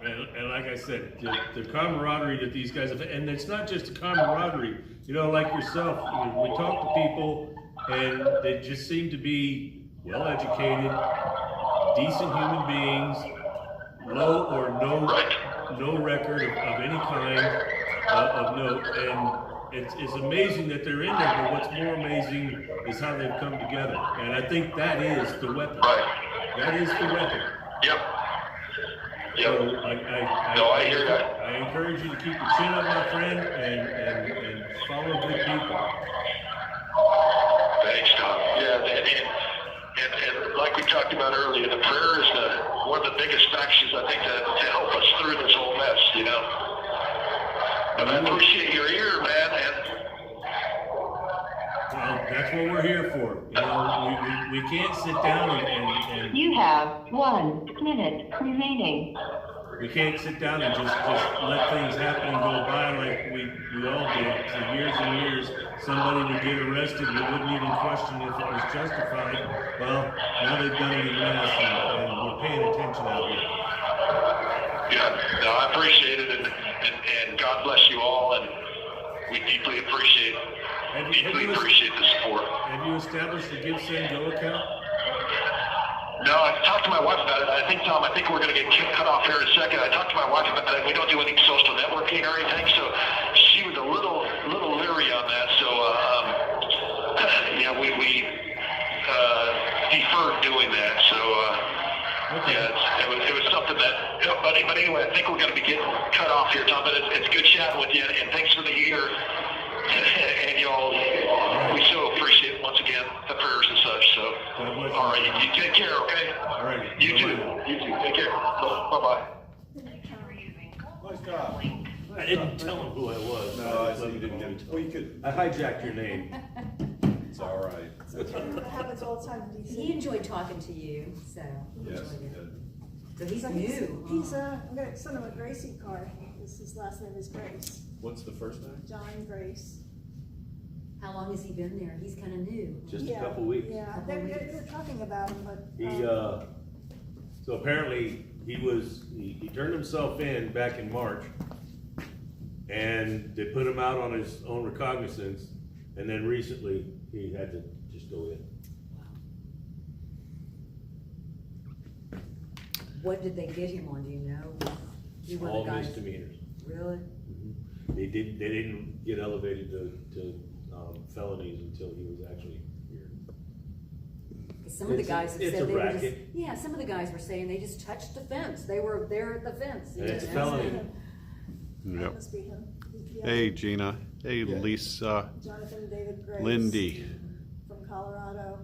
And like I said, the camaraderie that these guys have, and it's not just the camaraderie, like yourself, we talk to people and they just seem to be well-educated, decent human beings, low or no record of any kind of note, and it's amazing that they're in there, but what's more amazing is how they've come together, and I think that is the weapon. Right. That is the weapon. Yep. So I hear that. I encourage you to keep your chin up, my friend, and follow good people. Thanks, Tom. Yeah, and like we talked about earlier, the prayer is one of the biggest factors, I think, to help us through this whole mess, And I appreciate your ear, man. Well, that's what we're here for. We can't sit down and You have 1 minute remaining. we can't sit down and just let things happen and go by like we all did for years and years. Somebody would get arrested, we wouldn't even question if it was justified. Well, now they've done it in mass, and we're paying attention out here. Yeah, no, I appreciate it, and God bless you all, and we deeply appreciate the support. Have you established a Give, Send, Go account? No, I talked to my wife about it. I think we're going to get cut off here in a second. I talked to my wife about it. We don't do any social networking or anything, so she was a little leery on that. So, we deferred doing that. So, it was something that. But anyway, I think we're going to be getting cut off here, Tom. But it's good chatting with you, and thanks for the year. And y'all, we so appreciate once again the prayers and such. So, all right, you take care, okay? All right. You too. Take care. Bye-bye. Nice job. I didn't tell him who I was. No, I see you didn't get it. Well, you could. I hijacked your name. It's all right. It happens all the time in DC. He enjoyed talking to you, so. he Yes. enjoyed it. Good. So he's So new. He's I'm gonna send him a Gracie card. His last name is Grace. What's the first name? John Grace. How long has he been there? He's kind of new. Just Yeah, a couple weeks. Yeah, they're talking about him, but. He, so apparently he turned himself in back in March, and they put him out on his own recognizance, and then recently he had to just go in. What did they get him on, do you know? He was All the guy. misdemeanors. Really? They didn't get elevated to felonies until he was actually here. 'Cause some of the guys have It's said a they were just, racket. yeah, some of the guys were saying they just touched the fence. They were there at the fence. And it's a Yeah, felony. That Yep. must be him. Yeah. Hey, Gina. Hey, Lisa. Jonathan David Grace. Lindy. From Colorado.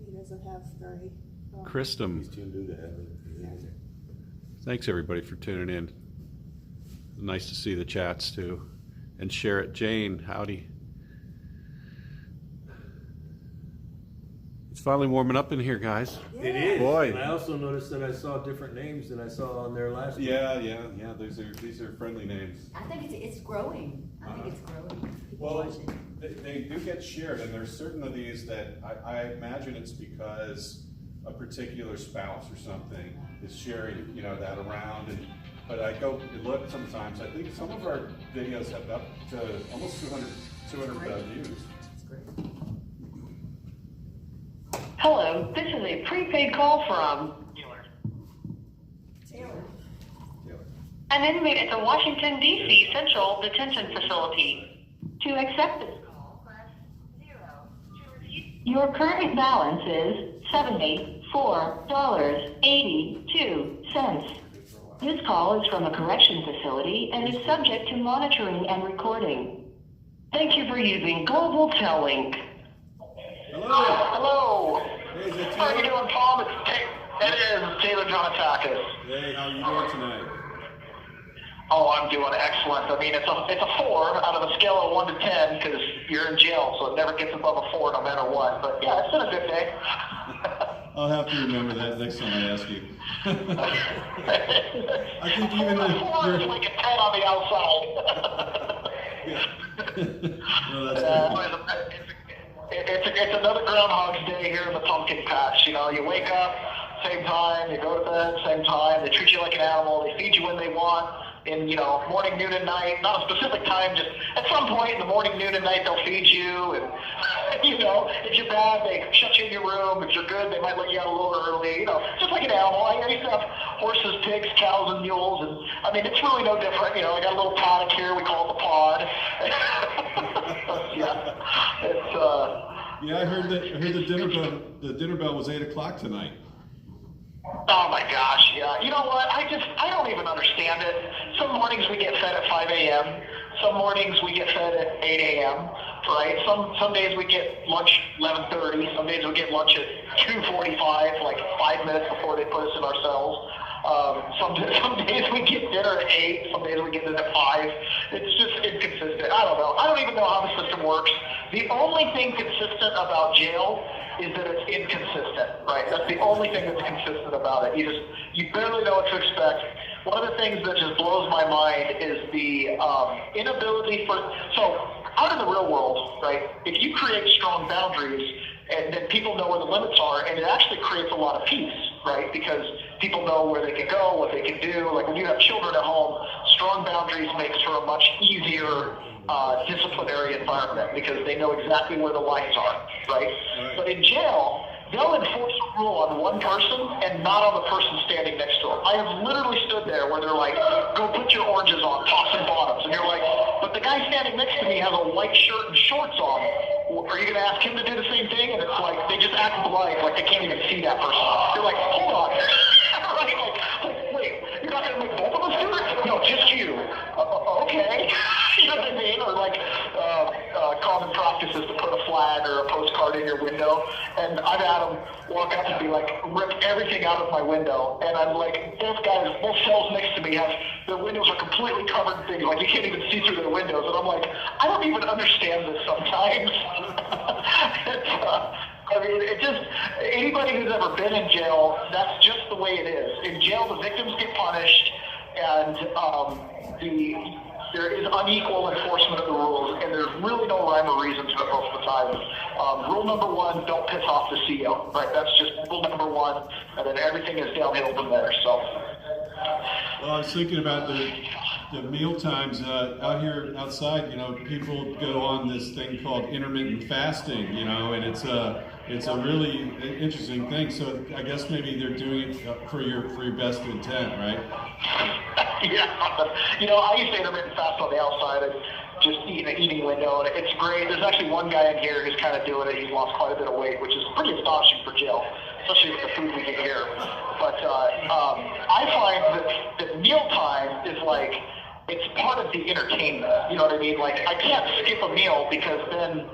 He doesn't have very. Christum. He's too new to have it. Thanks, everybody, for tuning in. Nice to see the chats, too. And share it. Jane, howdy. It's finally warming up in here, guys. It is. Boy. And I also noticed that I saw different names than I saw on there last week. Yeah. These are friendly names. I think it's growing. I think it's growing. People Well, watch it. they do get shared, and there's certain of these that I imagine it's because a particular spouse or something is sharing, that around. But I go and look sometimes. I think some of our videos have up to almost 200 views. It's great. Hello, this is a prepaid call from Taylor. an inmate at the Washington, D.C. Central Detention Facility. To accept this call, press 0. To review. Your current balance is $74.82. This call is from a correction facility and is subject to monitoring and recording. Thank you for using Global Tellink. Hello. Hello. Hey, is it How are you Taylor? doing, Tom? It is Taylor Jonatakis. Hey, how are you doing tonight? Oh, I'm doing excellent. I mean, it's a 4 out of a scale of 1 to 10 because you're in jail, so it never gets above a 4 no matter what. But yeah, it's been a good day. I'll have to remember that next time I ask you. I think a even 4 is like a 10 on the outside. Well, that's It's another Groundhog's Day here in the pumpkin patch. You wake up, same time, you go to bed, same time. They treat you like an animal. They feed you when they want. In morning, noon, and night. Not a specific time. Just at some point in the morning, noon, and night, they'll feed you. And if you're bad, they shut you in your room. If you're good, they might let you out a little early. Just like an animal. I used to have horses, pigs, cows, and mules. And I mean, it's really no different. I got a little paddock here. We call it the pod. Yeah, it's Yeah, I heard the dinner bell was 8 o'clock tonight. Oh my gosh, yeah. You know what? I don't even understand it. Some mornings we get fed at 5 a.m. Some mornings we get fed at 8 a.m. Right? Some days we get lunch 11:30. Some days we get lunch at 2:45, like 5 minutes before they put us in our cells. Some days we get dinner at 8. Some days we get it at 5. It's just inconsistent. I don't know. I don't even know how the system works. The only thing consistent about jail is that it's inconsistent, right? That's the only thing that's consistent about it. You barely know what to expect. One of the things that just blows my mind is the inability so out in the real world, right, if you create strong boundaries and then people know where the limits are, and it actually creates a lot of peace, right? Because people know where they can go, what they can do. Like when you have children at home, strong boundaries makes for a much easier disciplinary environment because they know exactly where the lines are, right? But in jail, they'll enforce a rule on one person and not on the person standing next to them. I have literally stood there where they're like, go put your oranges on, tops and bottoms. And you're like, but the guy standing next to me has a white shirt and shorts on. Are you going to ask him to do the same thing? And it's like, they just act blind, like they can't even see that person. You're like, hold on. Right? Like, wait, you're not going to make both of us do it? No, just you. Okay. You know what I mean? Or like common practice is to put a flag or a postcard in your window. And I've had them walk up and be like, rip everything out of my window. And I'm like, both cells next to me have, their windows are completely covered in things. Like you can't even see through their windows. And I'm like, I don't even understand this sometimes. I mean, it just, anybody who's ever been in jail, that's just the way it is. In jail, the victims get punished, and there is unequal enforcement of the rules, and there's really no rhyme or reason to it most of the time. Rule number 1, don't piss off the CO, right? That's just rule number 1, and then everything is downhill from there, so. Well, I was thinking about the meal times out here outside, you know, people go on this thing called intermittent fasting, you know, and it's a really interesting thing. So I guess maybe they're doing it for your best intent, right? Yeah, you know, I used to intermittent fast on the outside and just eat in an eating window, and it's great. There's actually one guy in here who's kind of doing it. He's lost quite a bit of weight, which is pretty astonishing for jail, especially with the food we get here. But I find that mealtime is like, it's part of the entertainment. You know what I mean? Like, I can't skip a meal because then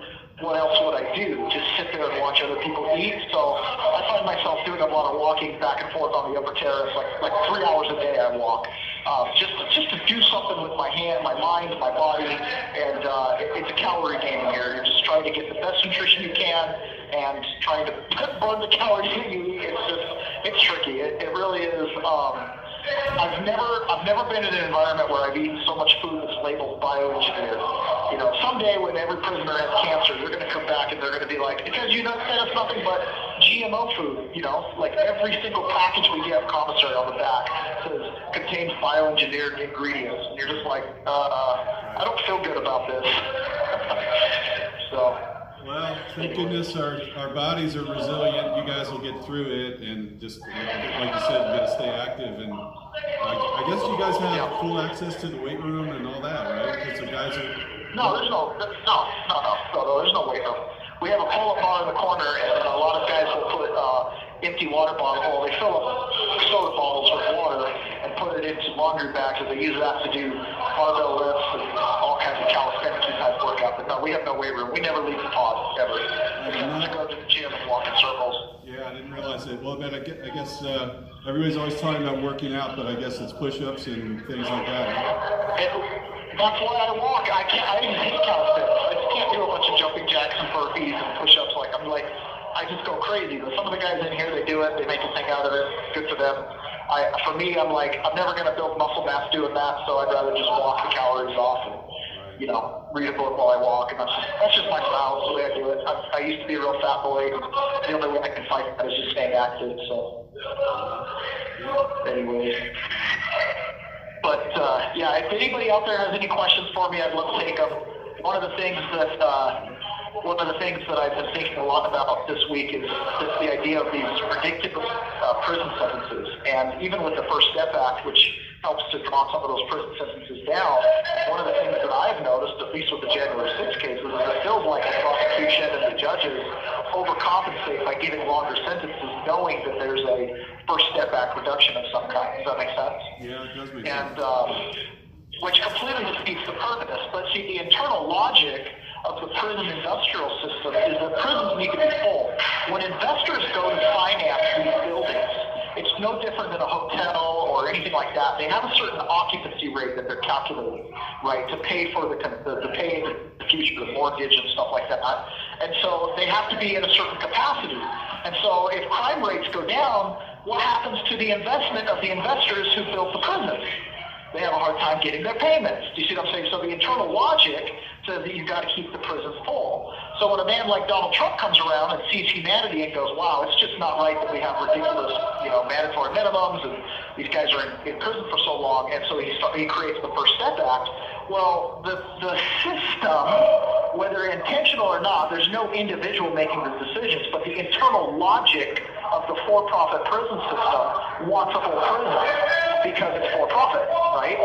what else would I do? Just sit there and watch other people eat? So I find myself doing a lot of walking back and forth on the upper terrace, like 3 hours a day I walk. Just to do something with my hand, my mind, my body, and it's a calorie game here. You're just trying to get the best nutrition you can and trying to burn the calories that you eat. It's tricky. It really is. I've never been in an environment where I've eaten so much food that's labeled bioengineered. You know, someday when every prisoner has cancer, they're going to come back and they're going to be like, because you know, it's nothing but GMO food. You know, like every single package we get commissary on the back says contains bioengineered ingredients, and you're just like, I don't feel good about this. So. Well, thank goodness our bodies are resilient. You guys will get through it, and just like you said, you got to stay active. And I guess you guys have full access to the weight room and all that, right? Because the guys are. No, there's no, there's no weight room. We have a pull-up bar in the corner, and a lot of guys will put empty water bottles. Well, they fill up soda bottles with water and put it into laundry bags, and they use that to do barbell lifts and all kinds of calisthenics type workout. But no, we have no weight room. We never leave the pod ever. Except to go to the gym and walk in circles. Yeah, I didn't realize it. Well, but I guess everybody's always talking about working out, but I guess it's push-ups and things like that. That's why I walk. I even hate calisthenics. I just can't do a bunch of jumping jacks and burpees and push-ups. I just go crazy. But some of the guys in here, they do it. They make a thing out of it. Good for them. For me, I'm like, I'm never going to build muscle mass doing that, so I'd rather just walk the calories off and, you know, read a book while I walk. And that's just my style. That's the way I do it. I used to be a real fat boy. The only way I can fight that is just staying active. So, anyways. But, yeah, if anybody out there has any questions for me, I'd love to take them. One of the things that I've been thinking a lot about this week is the idea of these ridiculous prison sentences. And even with the First Step Act, which helps to draw some of those prison sentences down, one of the things that I've noticed, at least with the January 6 cases, is it feels like the prosecution and the judges overcompensate by giving longer sentences, knowing that there's a First Step Act reduction of some kind. Does that make sense? Yeah, it does make sense. And which completely defeats the purpose. But see, the internal logic of the prison industrial system is that prisons need to be full. When investors go to finance these buildings, it's no different than a hotel or anything like that. They have a certain occupancy rate that they're calculating, right, to pay for the pay the future, the mortgage and stuff like that. And so they have to be in a certain capacity. And so if crime rates go down, what happens to the investment of the investors who built the prisons? They have a hard time getting their payments. Do you see what I'm saying? So the internal logic says that you've got to keep the prisons full. So when a man like Donald Trump comes around and sees humanity and goes, wow, it's just not right that we have ridiculous, you know, mandatory minimums and these guys are in prison for so long, and so he creates the First Step Act. Well, the system, whether intentional or not, there's no individual making the decisions, but the internal logic of the for-profit prison system wants a whole prison because it's for-profit, right?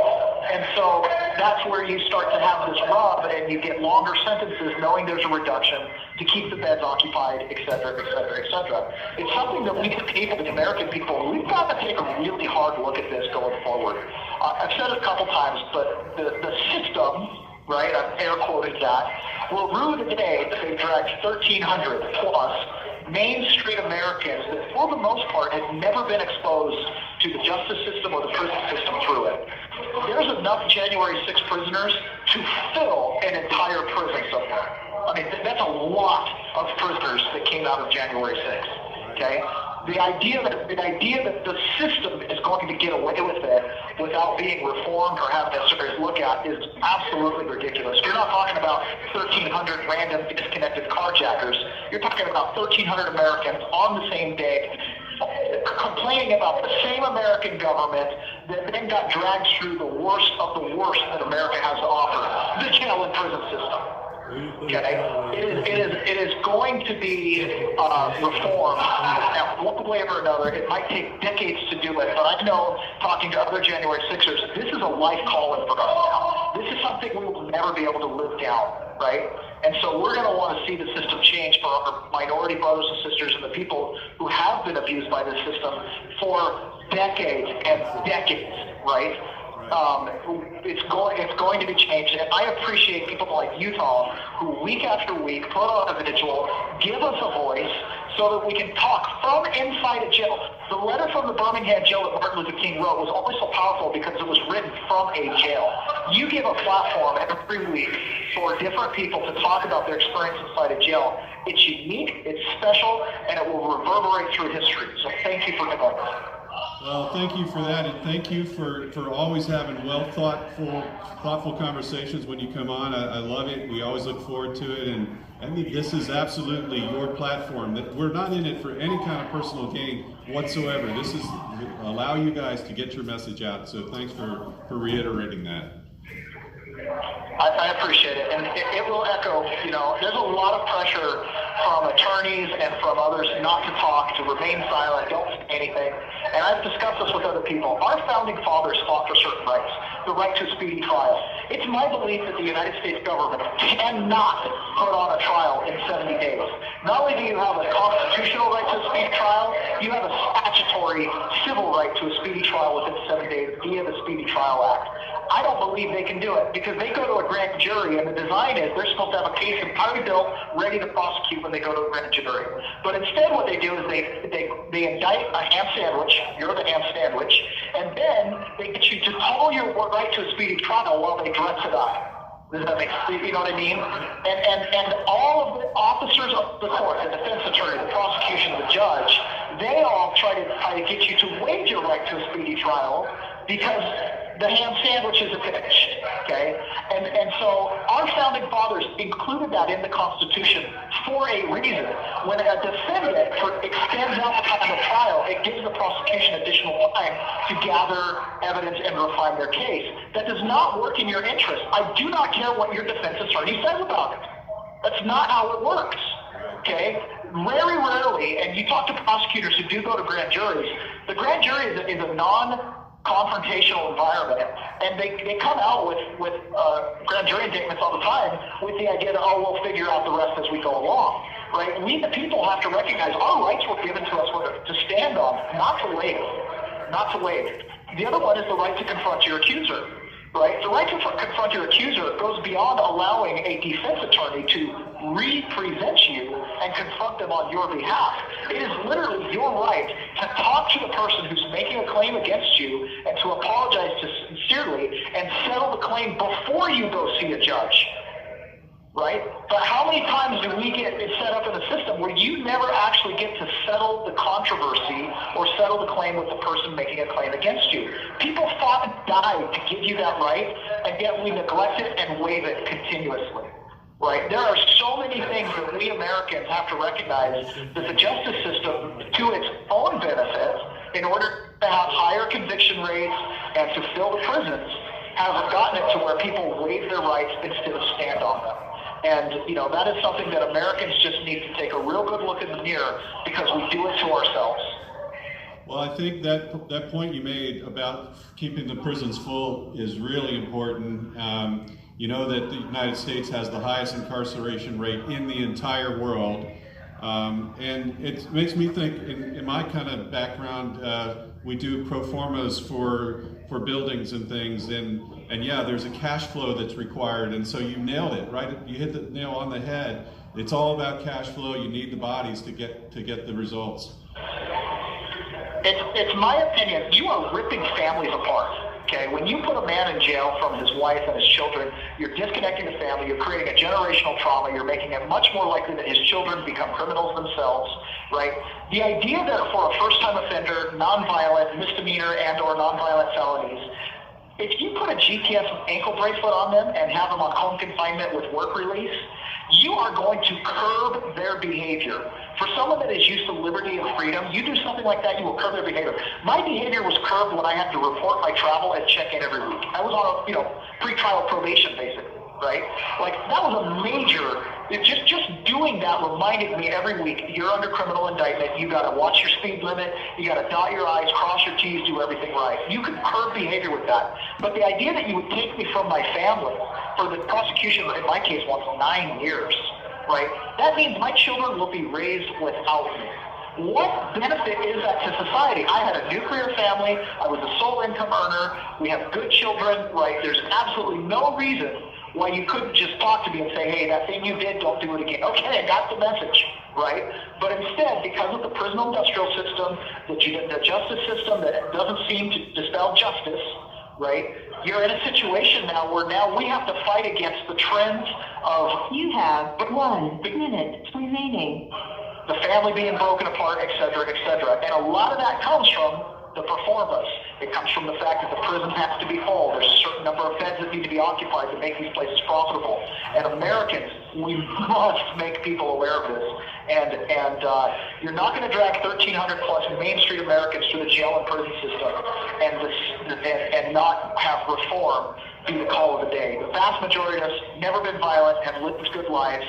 And so that's where you start to have this rub, and you get longer sentences knowing there's a reduction to keep the beds occupied, et cetera, et cetera, et cetera. It's something that we, the people, the American people, we've got to take a really hard look at this going forward. I've said it a couple times, but the system, right, I've air quoted that, will rue the day that they dragged 1,300 plus Main Street Americans that, for the most part, had never been exposed to the justice system or the prison system through it. There's enough January 6 prisoners to fill an entire prison somewhere. I mean, that's a lot of prisoners that came out of January 6th, okay? The idea that the system is going to get away with it without being reformed or having a serious look at is absolutely ridiculous. You're not talking about 1,300 random disconnected carjackers. You're talking about 1,300 Americans on the same day complaining about the same American government that then got dragged through the worst of the worst that America has to offer, the jail and prison system. Okay, it is going to be reformed now, one way or another. It might take decades to do it, but I know, talking to other January 6ers, this is a life calling for us now. This is something we will never be able to live down, right? And so we're going to want to see the system change for our minority brothers and sisters and the people who have been abused by this system for decades and decades, right? It's going to be changed, and I appreciate people like Utah who week after week put on a vigil, give us a voice, so that we can talk from inside a jail. The letter from the Birmingham jail that Martin Luther King wrote was always so powerful because it was written from a jail. You give a platform every week for different people to talk about their experience inside a jail. It's unique, it's special, and it will reverberate through history. So thank you for doing that. Well, thank you for that, and thank you for always having thoughtful conversations when you come on. I love it. We always look forward to it, and I mean, this is absolutely your platform. That we're not in it for any kind of personal gain whatsoever. This is allow you guys to get your message out. So thanks for reiterating that. I appreciate it, and it will echo, there's a lot of pressure from attorneys and from others not to talk, to remain silent, don't say anything, and I've discussed this with other people. Our founding fathers fought for certain rights, the right to a speedy trial. It's my belief that the United States government cannot put on a trial in 70 days. Not only do you have a constitutional right to a speedy trial, you have a statutory civil right to a speedy trial within 7 days via the Speedy Trial Act. I don't believe they can do it because they go to a grand jury, and the design is they're supposed to have a case entirely built, ready to prosecute when they go to a grand jury. But instead what they do is they indict a ham sandwich, you're the ham sandwich, and then they get you to toll your right to a speedy trial while they dress it up. Does that make sense? You know what I mean? And all of the officers of the court, the defense attorney, the prosecution, the judge, they all try to get you to waive your right to a speedy trial because the ham sandwich is a finish, okay? And so our founding fathers included that in the Constitution for a reason. When a defendant extends out the time of trial, it gives the prosecution additional time to gather evidence and refine their case. That does not work in your interest. I do not care what your defense attorney says about it. That's not how it works, okay? Very rarely, and you talk to prosecutors who do go to grand juries, the grand jury is a non-confrontational environment, and they come out with grand jury indictments all the time with the idea that, we'll figure out the rest as we go along, right? We, the people, have to recognize our rights were given to us to stand on, not to waive. The other one is the right to confront your accuser, right? The right to confront your accuser goes beyond allowing a defense attorney to represent you and confront them on your behalf. It is literally your right to talk to the person who's making a claim against you and to apologize sincerely and settle the claim before you go see a judge, right? But how many times do we get it set up in a system where you never actually get to settle the controversy or settle the claim with the person making a claim against you? People fought and died to give you that right, and yet we neglect it and waive it continuously. Right? There are so many things that we Americans have to recognize that the justice system, to its own benefit, in order to have higher conviction rates and to fill the prisons, has gotten it to where people waive their rights instead of stand on them. And, that is something that Americans just need to take a real good look in the mirror because we do it to ourselves. Well, I think that point you made about keeping the prisons full is really important. You know that the United States has the highest incarceration rate in the entire world. And it makes me think, in my kind of background, we do pro formas for buildings and things, and yeah, there's a cash flow that's required, and so you nailed it, right? You hit the nail on the head. It's all about cash flow. You need the bodies to get the results. It's my opinion, you are ripping families apart. Okay, when you put a man in jail from his wife and his children, you're disconnecting the family, you're creating a generational trauma, you're making it much more likely that his children become criminals themselves, right? The idea that for a first-time offender, nonviolent, misdemeanor, and or nonviolent felonies, if you put a GPS ankle bracelet on them and have them on home confinement with work release, you are going to curb their behavior. For someone that is used to liberty and freedom, you do something like that, you will curb their behavior. My behavior was curbed when I had to report my travel and check in every week. I was on a, pre-trial probation, basically, right? Like, that was a major, just doing that reminded me every week, you're under criminal indictment, you gotta watch your speed limit, you gotta dot your I's, cross your T's, do everything right. You can curb behavior with that. But the idea that you would take me from my family, for the prosecution, in my case, wants 9 years, right? That means my children will be raised without me. What benefit is that to society? I had a nuclear family, I was a sole income earner, we have good children, right? There's absolutely no reason why you couldn't just talk to me and say, hey, that thing you did, don't do it again. Okay, I got the message, right? But instead, because of the prison industrial system, the justice system that doesn't seem to dispel justice, right? You're in a situation now where now we have to fight against the trends of... You have 1 minute remaining. The family being broken apart, et cetera, et cetera. And a lot of that comes from the performance. It comes from the fact that the prison has to be full. There's a certain number of beds that need to be occupied to make these places profitable. And Americans, we must make people aware of this. And you're not going to drag 1,300 plus Main Street Americans through the jail and prison system and not have reform be the call of the day. The vast majority of us never been violent, have lived good lives,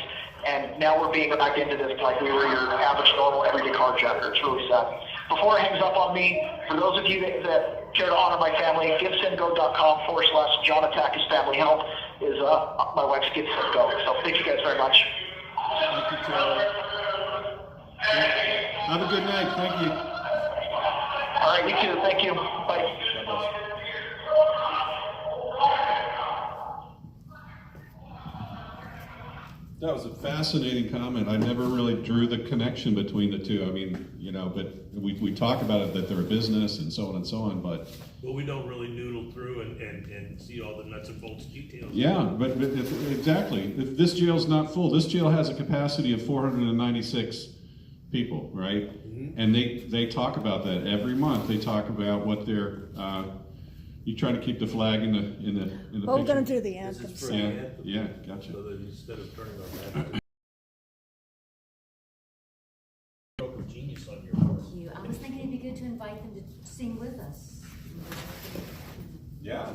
and now we're being back into this like we were your average, normal, everyday carjacker. It's really sad. Before it hangs up on me, for those of you that care to honor my family, givesendgo.com/John Attackis Family Help is my wife's Give Send Go. So thank you guys very much. Thank you, Charlie. Have a good night. Thank you. All right, you too. Thank you. Bye. That was a fascinating comment. I never really drew the connection between the two. I mean, but we talk about it that they're a business and so on, but... Well, we don't really noodle through and see all the nuts and bolts details. Yeah, but exactly. If this jail's not full, this jail has a capacity of 496 people, right? Mm-hmm. And they talk about that every month. They talk about what they're... you trying to keep the flag in the Well, we're picture? going to do the anthem. Yeah, gotcha. So that instead of turning our back. Genius on your part. Thank you. I was thinking it'd be good to invite them to sing with us. Yeah.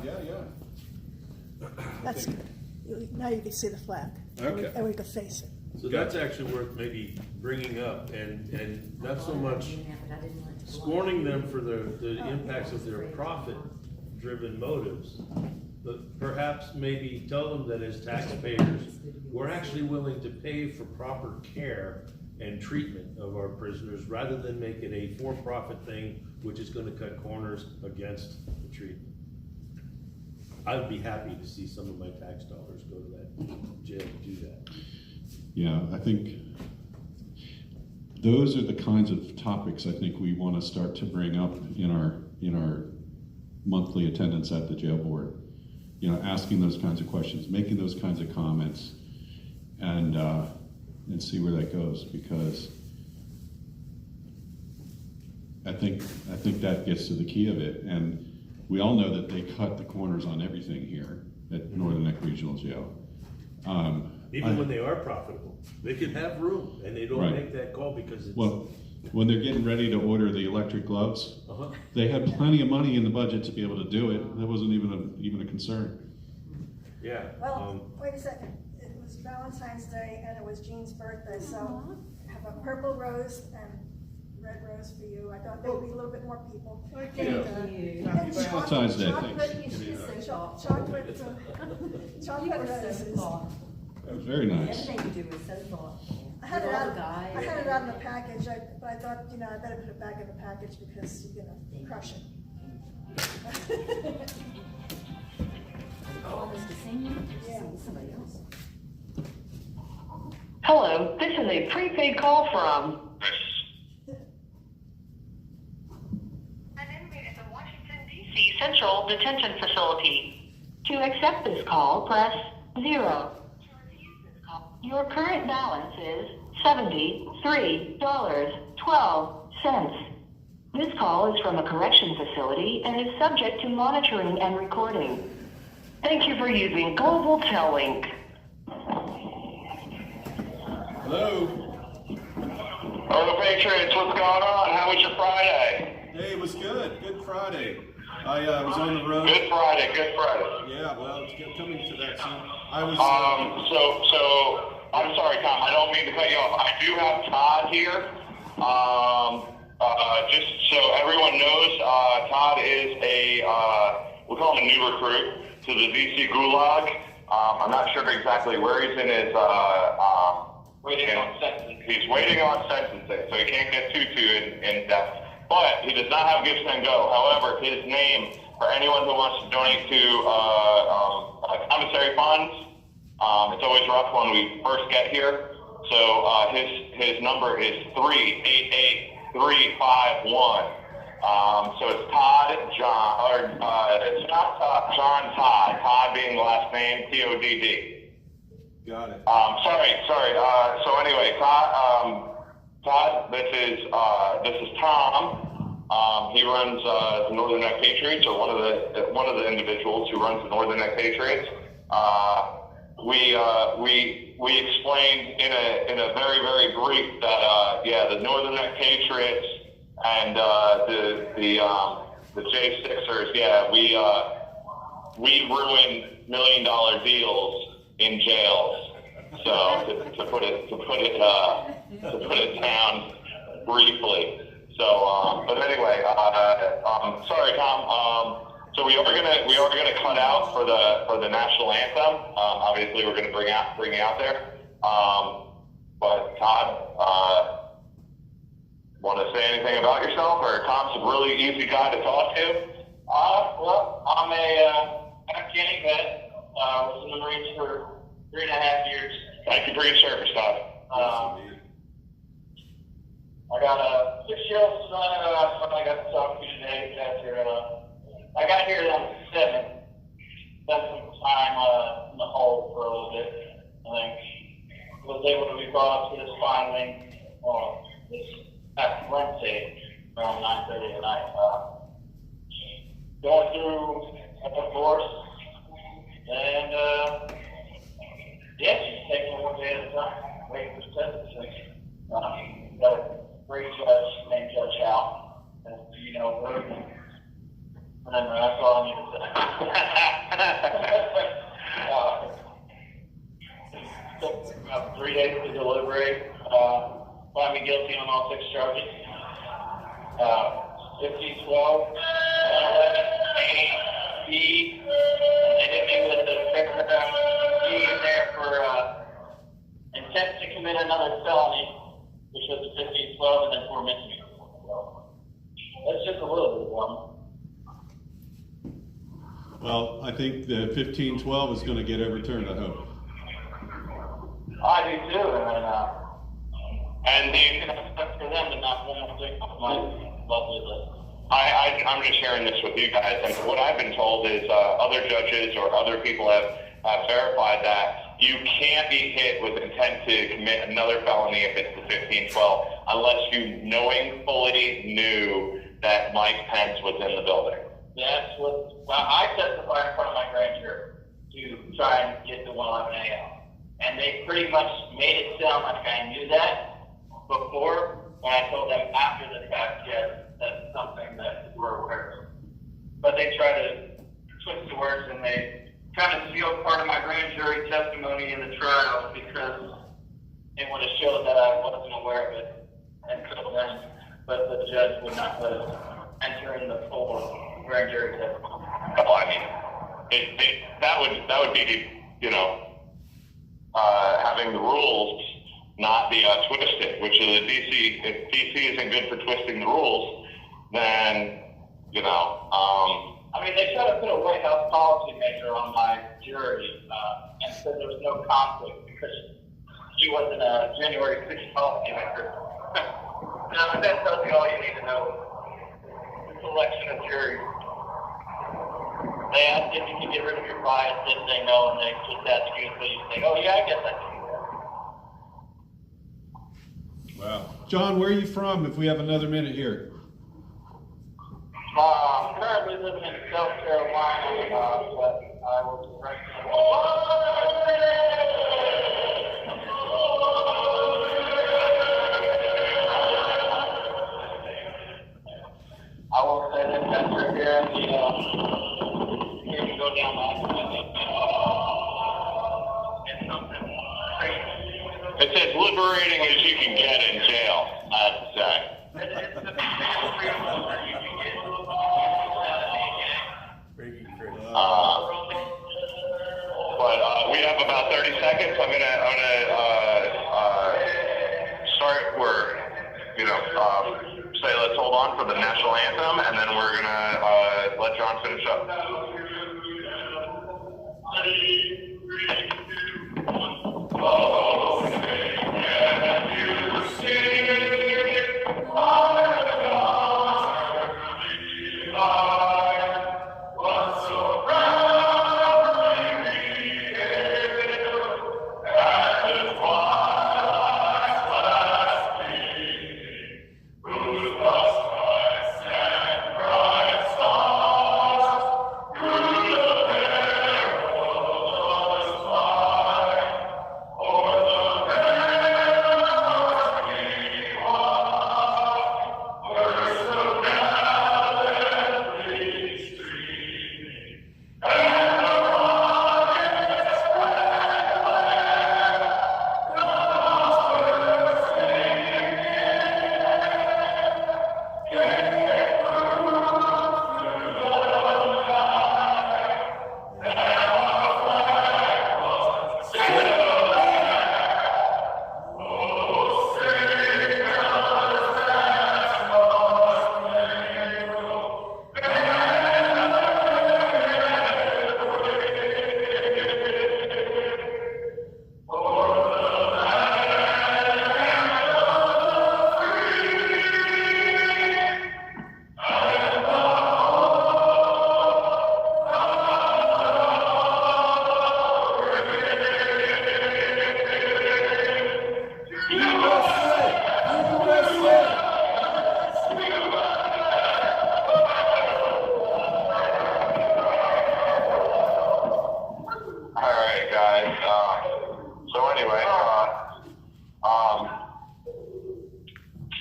That's good. Now you can see the flag. Okay. And we can face it. So that's actually worth maybe bringing up and not so much scorning them for the impacts of their profit-driven motives, but perhaps maybe tell them that as taxpayers, we're actually willing to pay for proper care and treatment of our prisoners rather than make it a for-profit thing, which is going to cut corners against the treatment. I would be happy to see some of my tax dollars go to that jail to do that. Yeah, I think those are the kinds of topics I think we want to start to bring up in our monthly attendance at the jail board. Asking those kinds of questions, making those kinds of comments, and see where that goes, because I think that gets to the key of it. And we all know that they cut the corners on everything here at Northern Neck Regional Jail. Even when they are profitable, they can have room, and they don't Right. make that call because it's... Well, when they're getting ready to order the electric gloves, they had plenty of money in the budget to be able to do it. That wasn't even a concern. Yeah. Well, wait a second. It was Valentine's Day and it was Jean's birthday, so I have a purple rose and red rose for you. I thought there would be a little bit more people. Thank you. Happy Valentine's Day. Chocolate roses. That was very nice. Everything you do is so thoughtful. I had it You're all out, the guy. I had it out in the package, but I thought, I better put it back in the package because you're gonna crush it. Oh, Mr. Senior? Yeah. Somebody else. Hello, this is a prepaid call from an inmate at the Washington, D.C. Central Detention Facility. To accept this call, press 0. Your current balance is $73.12. This call is from a correction facility and is subject to monitoring and recording. Thank you for using Global Tel Link. Hello. Hello, Patriots. What's going on? How was your Friday? Hey, it was good. Good Friday. I was on the road. Good Friday. Yeah, well, it's coming to that soon. I was. So I'm sorry, Tom. I don't mean to cut you off. I do have Todd here. Just so everyone knows, Todd is we call him a new recruit to the DC Gulag. I'm not sure exactly where he's in his. Waiting on sentencing. He's waiting on sentencing, so he can't get too in depth. But he does not have Gibson Go. However, his name for anyone who wants to donate to commissary funds. It's always rough when we first get here. So his number is 388-351. So it's Todd John, or it's not John Todd. Todd being the last name, Todd. Got it. Sorry. So anyway, Todd, this is Tom. He runs the Northern Neck Patriots, or one of the individuals who runs the Northern Neck Patriots. We explained in a very, very brief that the Northern Neck Patriots and the J6ers, we ruin $1 million deals in jails. So to put it down briefly. So but anyway, sorry, Tom. So we are gonna cut out for the national anthem. Obviously, we're gonna bring you out there. But Todd, want to say anything about yourself? Or Tom's a really easy guy to talk to. Well, I'm a Afghani vet. Was in the Marines for 3.5 years. Thank you for your service, Todd. I got a 6-year-old son I got to talk to today after I got here when I was 7. Spent some time in the hole for a little bit. I think was able to be brought up to this finally this past Wednesday around 9:30 at night. Going through a divorce, and just taking it one day at a time, waiting for sentencing. Got a great judge named Judge Hal, and Rogan. And that's all I need to say. Took about 3 days to deliberate. Find me guilty on all 6 charges. 1512, 11, A, B. They hit me with the paragraph B in there for intent to commit another felony, which was the 1512, and then 4 misdemeanors. So that's just a little bit of one. Well, I think the 1512 is going to get overturned, I hope. I do too, And it's for them to knock one more thing off my lovely list. I'm just sharing this with you guys, and what I've been told is other judges or other people have verified that you can't be hit with intent to commit another felony if it's the 1512 unless you knowingly knew that Mike Pence was in the building. That's what I testified in front of my grand jury to try and get the 111A out. And they pretty much made it sound like I knew that before, when I told them after the fact, yes, that's something that we're aware of. But they try to twist the words, and they kind of sealed part of my grand jury testimony in the trial because it would have showed that I wasn't aware of it and could have been, but the judge would not let us enter in the full grand jury testimony. Well, I mean, that would be, having the rules not be twisted, which is DC. If DC isn't good for twisting the rules, then I mean, they tried to put a White House policymaker on my jury and said there was no conflict because he wasn't a January 6th policymaker. Now, that tells you all you need to know. The selection of juries. They asked if you could get rid of your bias, didn't say no, and they just asked you until you say, oh yeah, I guess I can do that. Wow. John, where are you from, if we have another minute here? Currently living in South Carolina, but I was raised in center here in the, here we go down it's something crazy. It's as liberating as you can get in jail, I have to say. It's the biggest freedom that you can get. Pretty crazy. But we have about 30 seconds. I'm gonna start where, say let's hold on for the national anthem, and then we're gonna let John finish up.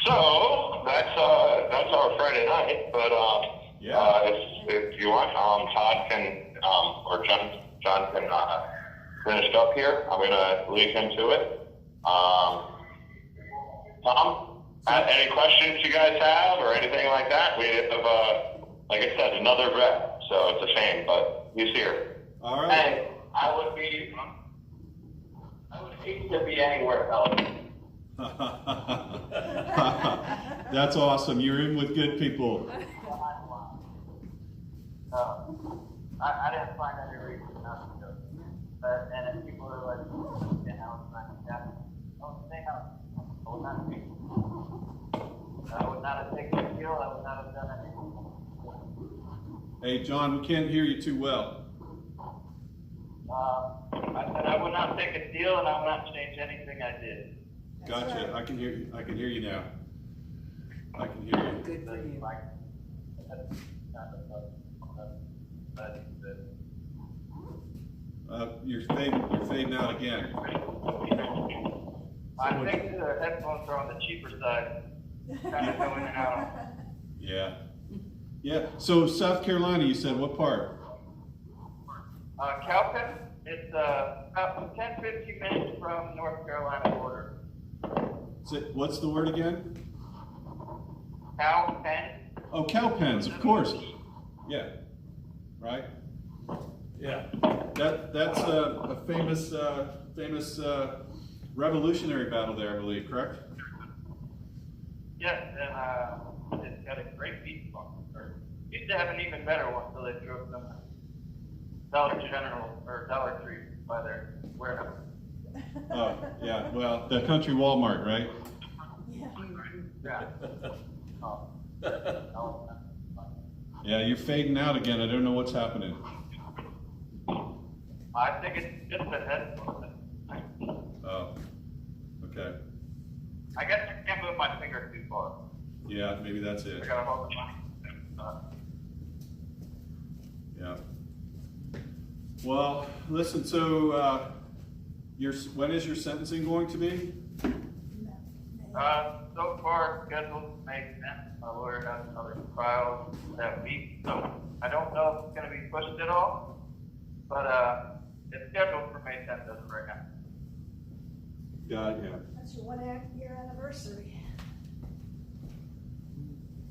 So that's our Friday night. But if you want, Todd can or John can finish up here. I'm gonna lead him to it. Tom, any questions you guys have or anything like that? We have, like I said, another rep, so it's a shame, but he's here. All right. Hey, I would hate to be anywhere else. That's awesome. You're in with good people. I didn't find any reason not to go. But, and if people are like, yeah, how it's not that, oh, stay out. I would not take it. I would not have taken the deal. I would not have done anything. Hey, John, we can't hear you too well. I said I would not take a deal, and I would not change anything I did. Gotcha. I can hear you. I can hear you now. I can hear you. Good for you. You're fading out again. I think the headphones are on the cheaper side, kind of going in and out. Yeah. Yeah. So South Carolina, you said what part? Cowpen, it's about 10-15 minutes from North Carolina border. What's the word again? Cowpen. Oh, Cowpens, of course. Yeah. Right. Yeah. That's a famous Revolutionary battle there, I believe. Correct? Yes, and it's got a great beach farm. Used to have an even better one until they drove them Dollar General or Dollar Tree by their warehouse. Oh, yeah. Well, the country Walmart, right? Yeah. Yeah, you're fading out again. I don't know what's happening. I think it's just a headphone. Oh, okay. I guess I can't move my finger too far. Yeah, maybe that's it. I gotta hold it. Yeah. Well, listen. So, when is your sentencing going to be? So far scheduled May 10th. My lawyer has another trial that week, so I don't know if it's gonna be pushed at all, but, it's scheduled for May 10th as of right now. Yeah. That's your 1-year anniversary.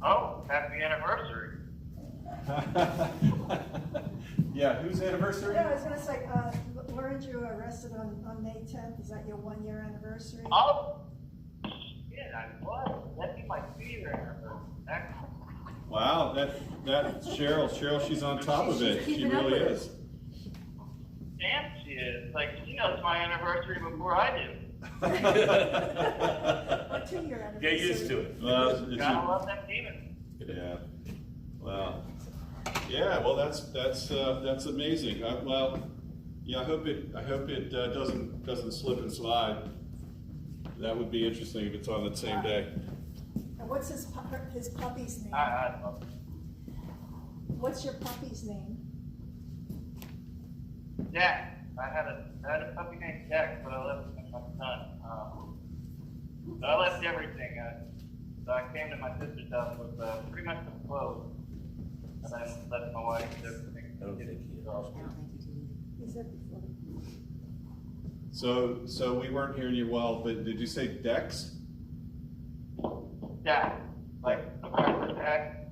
Oh, happy anniversary. Yeah, whose anniversary? Yeah, I was gonna say, weren't you arrested on May 10th? Is that your 1-year anniversary? Oh, yeah, I was. That'd be my 2-year anniversary. Wow, that Cheryl, she's on top of it. She really is. Damn, she is. Like, she knows my anniversary before I do. Or 2-year anniversary. Get used to it. Well, Gotta love them demons. yeah. Well, yeah. Well, that's amazing. Well, yeah. I hope it doesn't slip and slide. That would be interesting if it's on the same day. And what's his puppy's name? I love it. What's your puppy's name? Jack. I had a puppy named Jack, but I left him with my son. So I left everything. So I came to my sister's house with pretty much some clothes. And I left my wife and everything. I don't think he He said before. So we weren't hearing you well, but did you say Dex? Jack. Like the rapper Jack.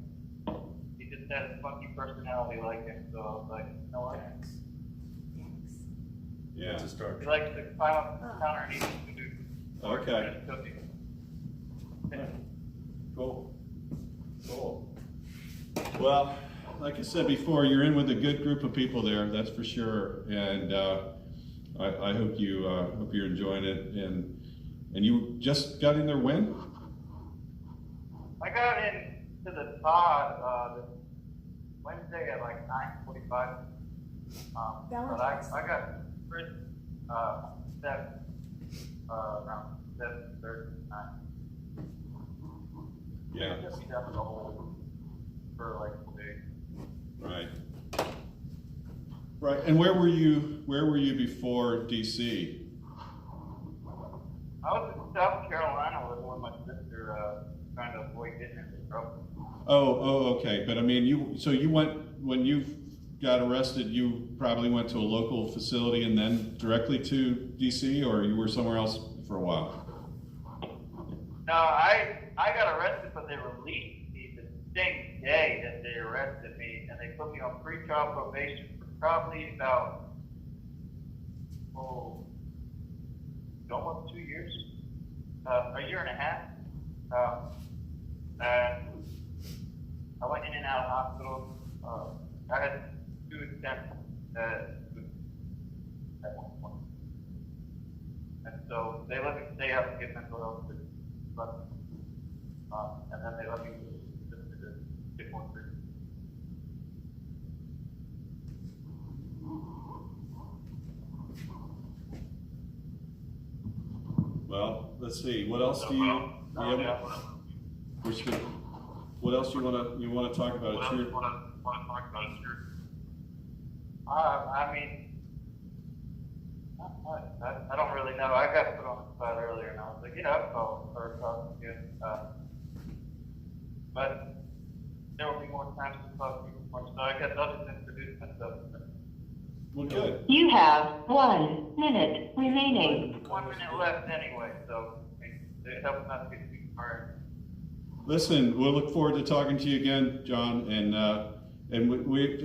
He just had a funky personality like him, so I was like, you know what? Yeah. That's a start. He likes to climb up the counter and eat food. Okay. Cookies. Cool. Well, like I said before, you're in with a good group of people there, that's for sure. And I hope you're enjoying it. And you just got in there when? I got into the pod this Wednesday at like 9:45. But I got Chris around 7:39. Yeah. Just be done with the whole for like a day. Right. Right. And where were you before DC? I was in South Carolina living with my sister, trying to avoid getting into trouble. Oh, okay. But I mean, when you got arrested, you probably went to a local facility and then directly to DC, or you were somewhere else for a while? No, I got arrested, but they released me the same day that they arrested me, and they put me on pre-trial probation for probably about, almost 2 years, a year and a half. And I went in and out of hospitals. I had 2 attempts at one point. And so they let me stay up and get mental health treatment. And then they let me get more treatment. Well, let's see. What else do you? What else you wanna talk about? It's your, I mean, not much. I don't really know. I got put on the spot earlier, and I was like, I'll start talking to you. But there will be more times to talk to you before, so I guess I'll just introduce myself. well, good. You have 1 minute remaining. 1 minute left anyway, so it helps not to get too far. Listen, we'll look forward to talking to you again, John. And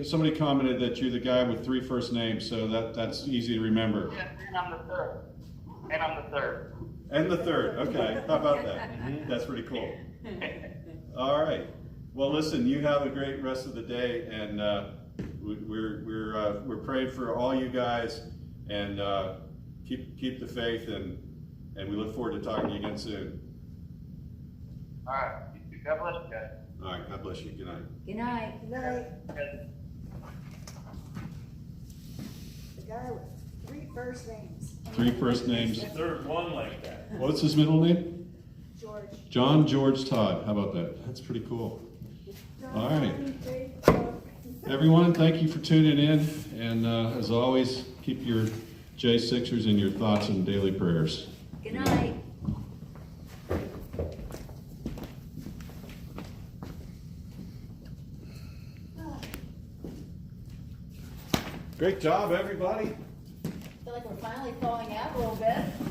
somebody commented that you're the guy with 3 first names, so that's easy to remember. Yes, and I'm the third. And I'm the third. And the third. Okay, how about that? That's pretty cool. All right. Well, listen, you have a great rest of the day, and we're praying for all you guys, and keep the faith, and we look forward to talking to you again soon. All right. You too. God bless you guys. All right. God bless you. Good night. Good night. Good night. Yes. The guy with 3 first names. 3 first names. Third one like that. What's his middle name? George. John George Todd. How about that? That's pretty cool. All right. Everyone, thank you for tuning in. And as always, keep your J6ers in your thoughts and daily prayers. Good night. Great job, everybody. I feel like we're finally thawing out a little bit.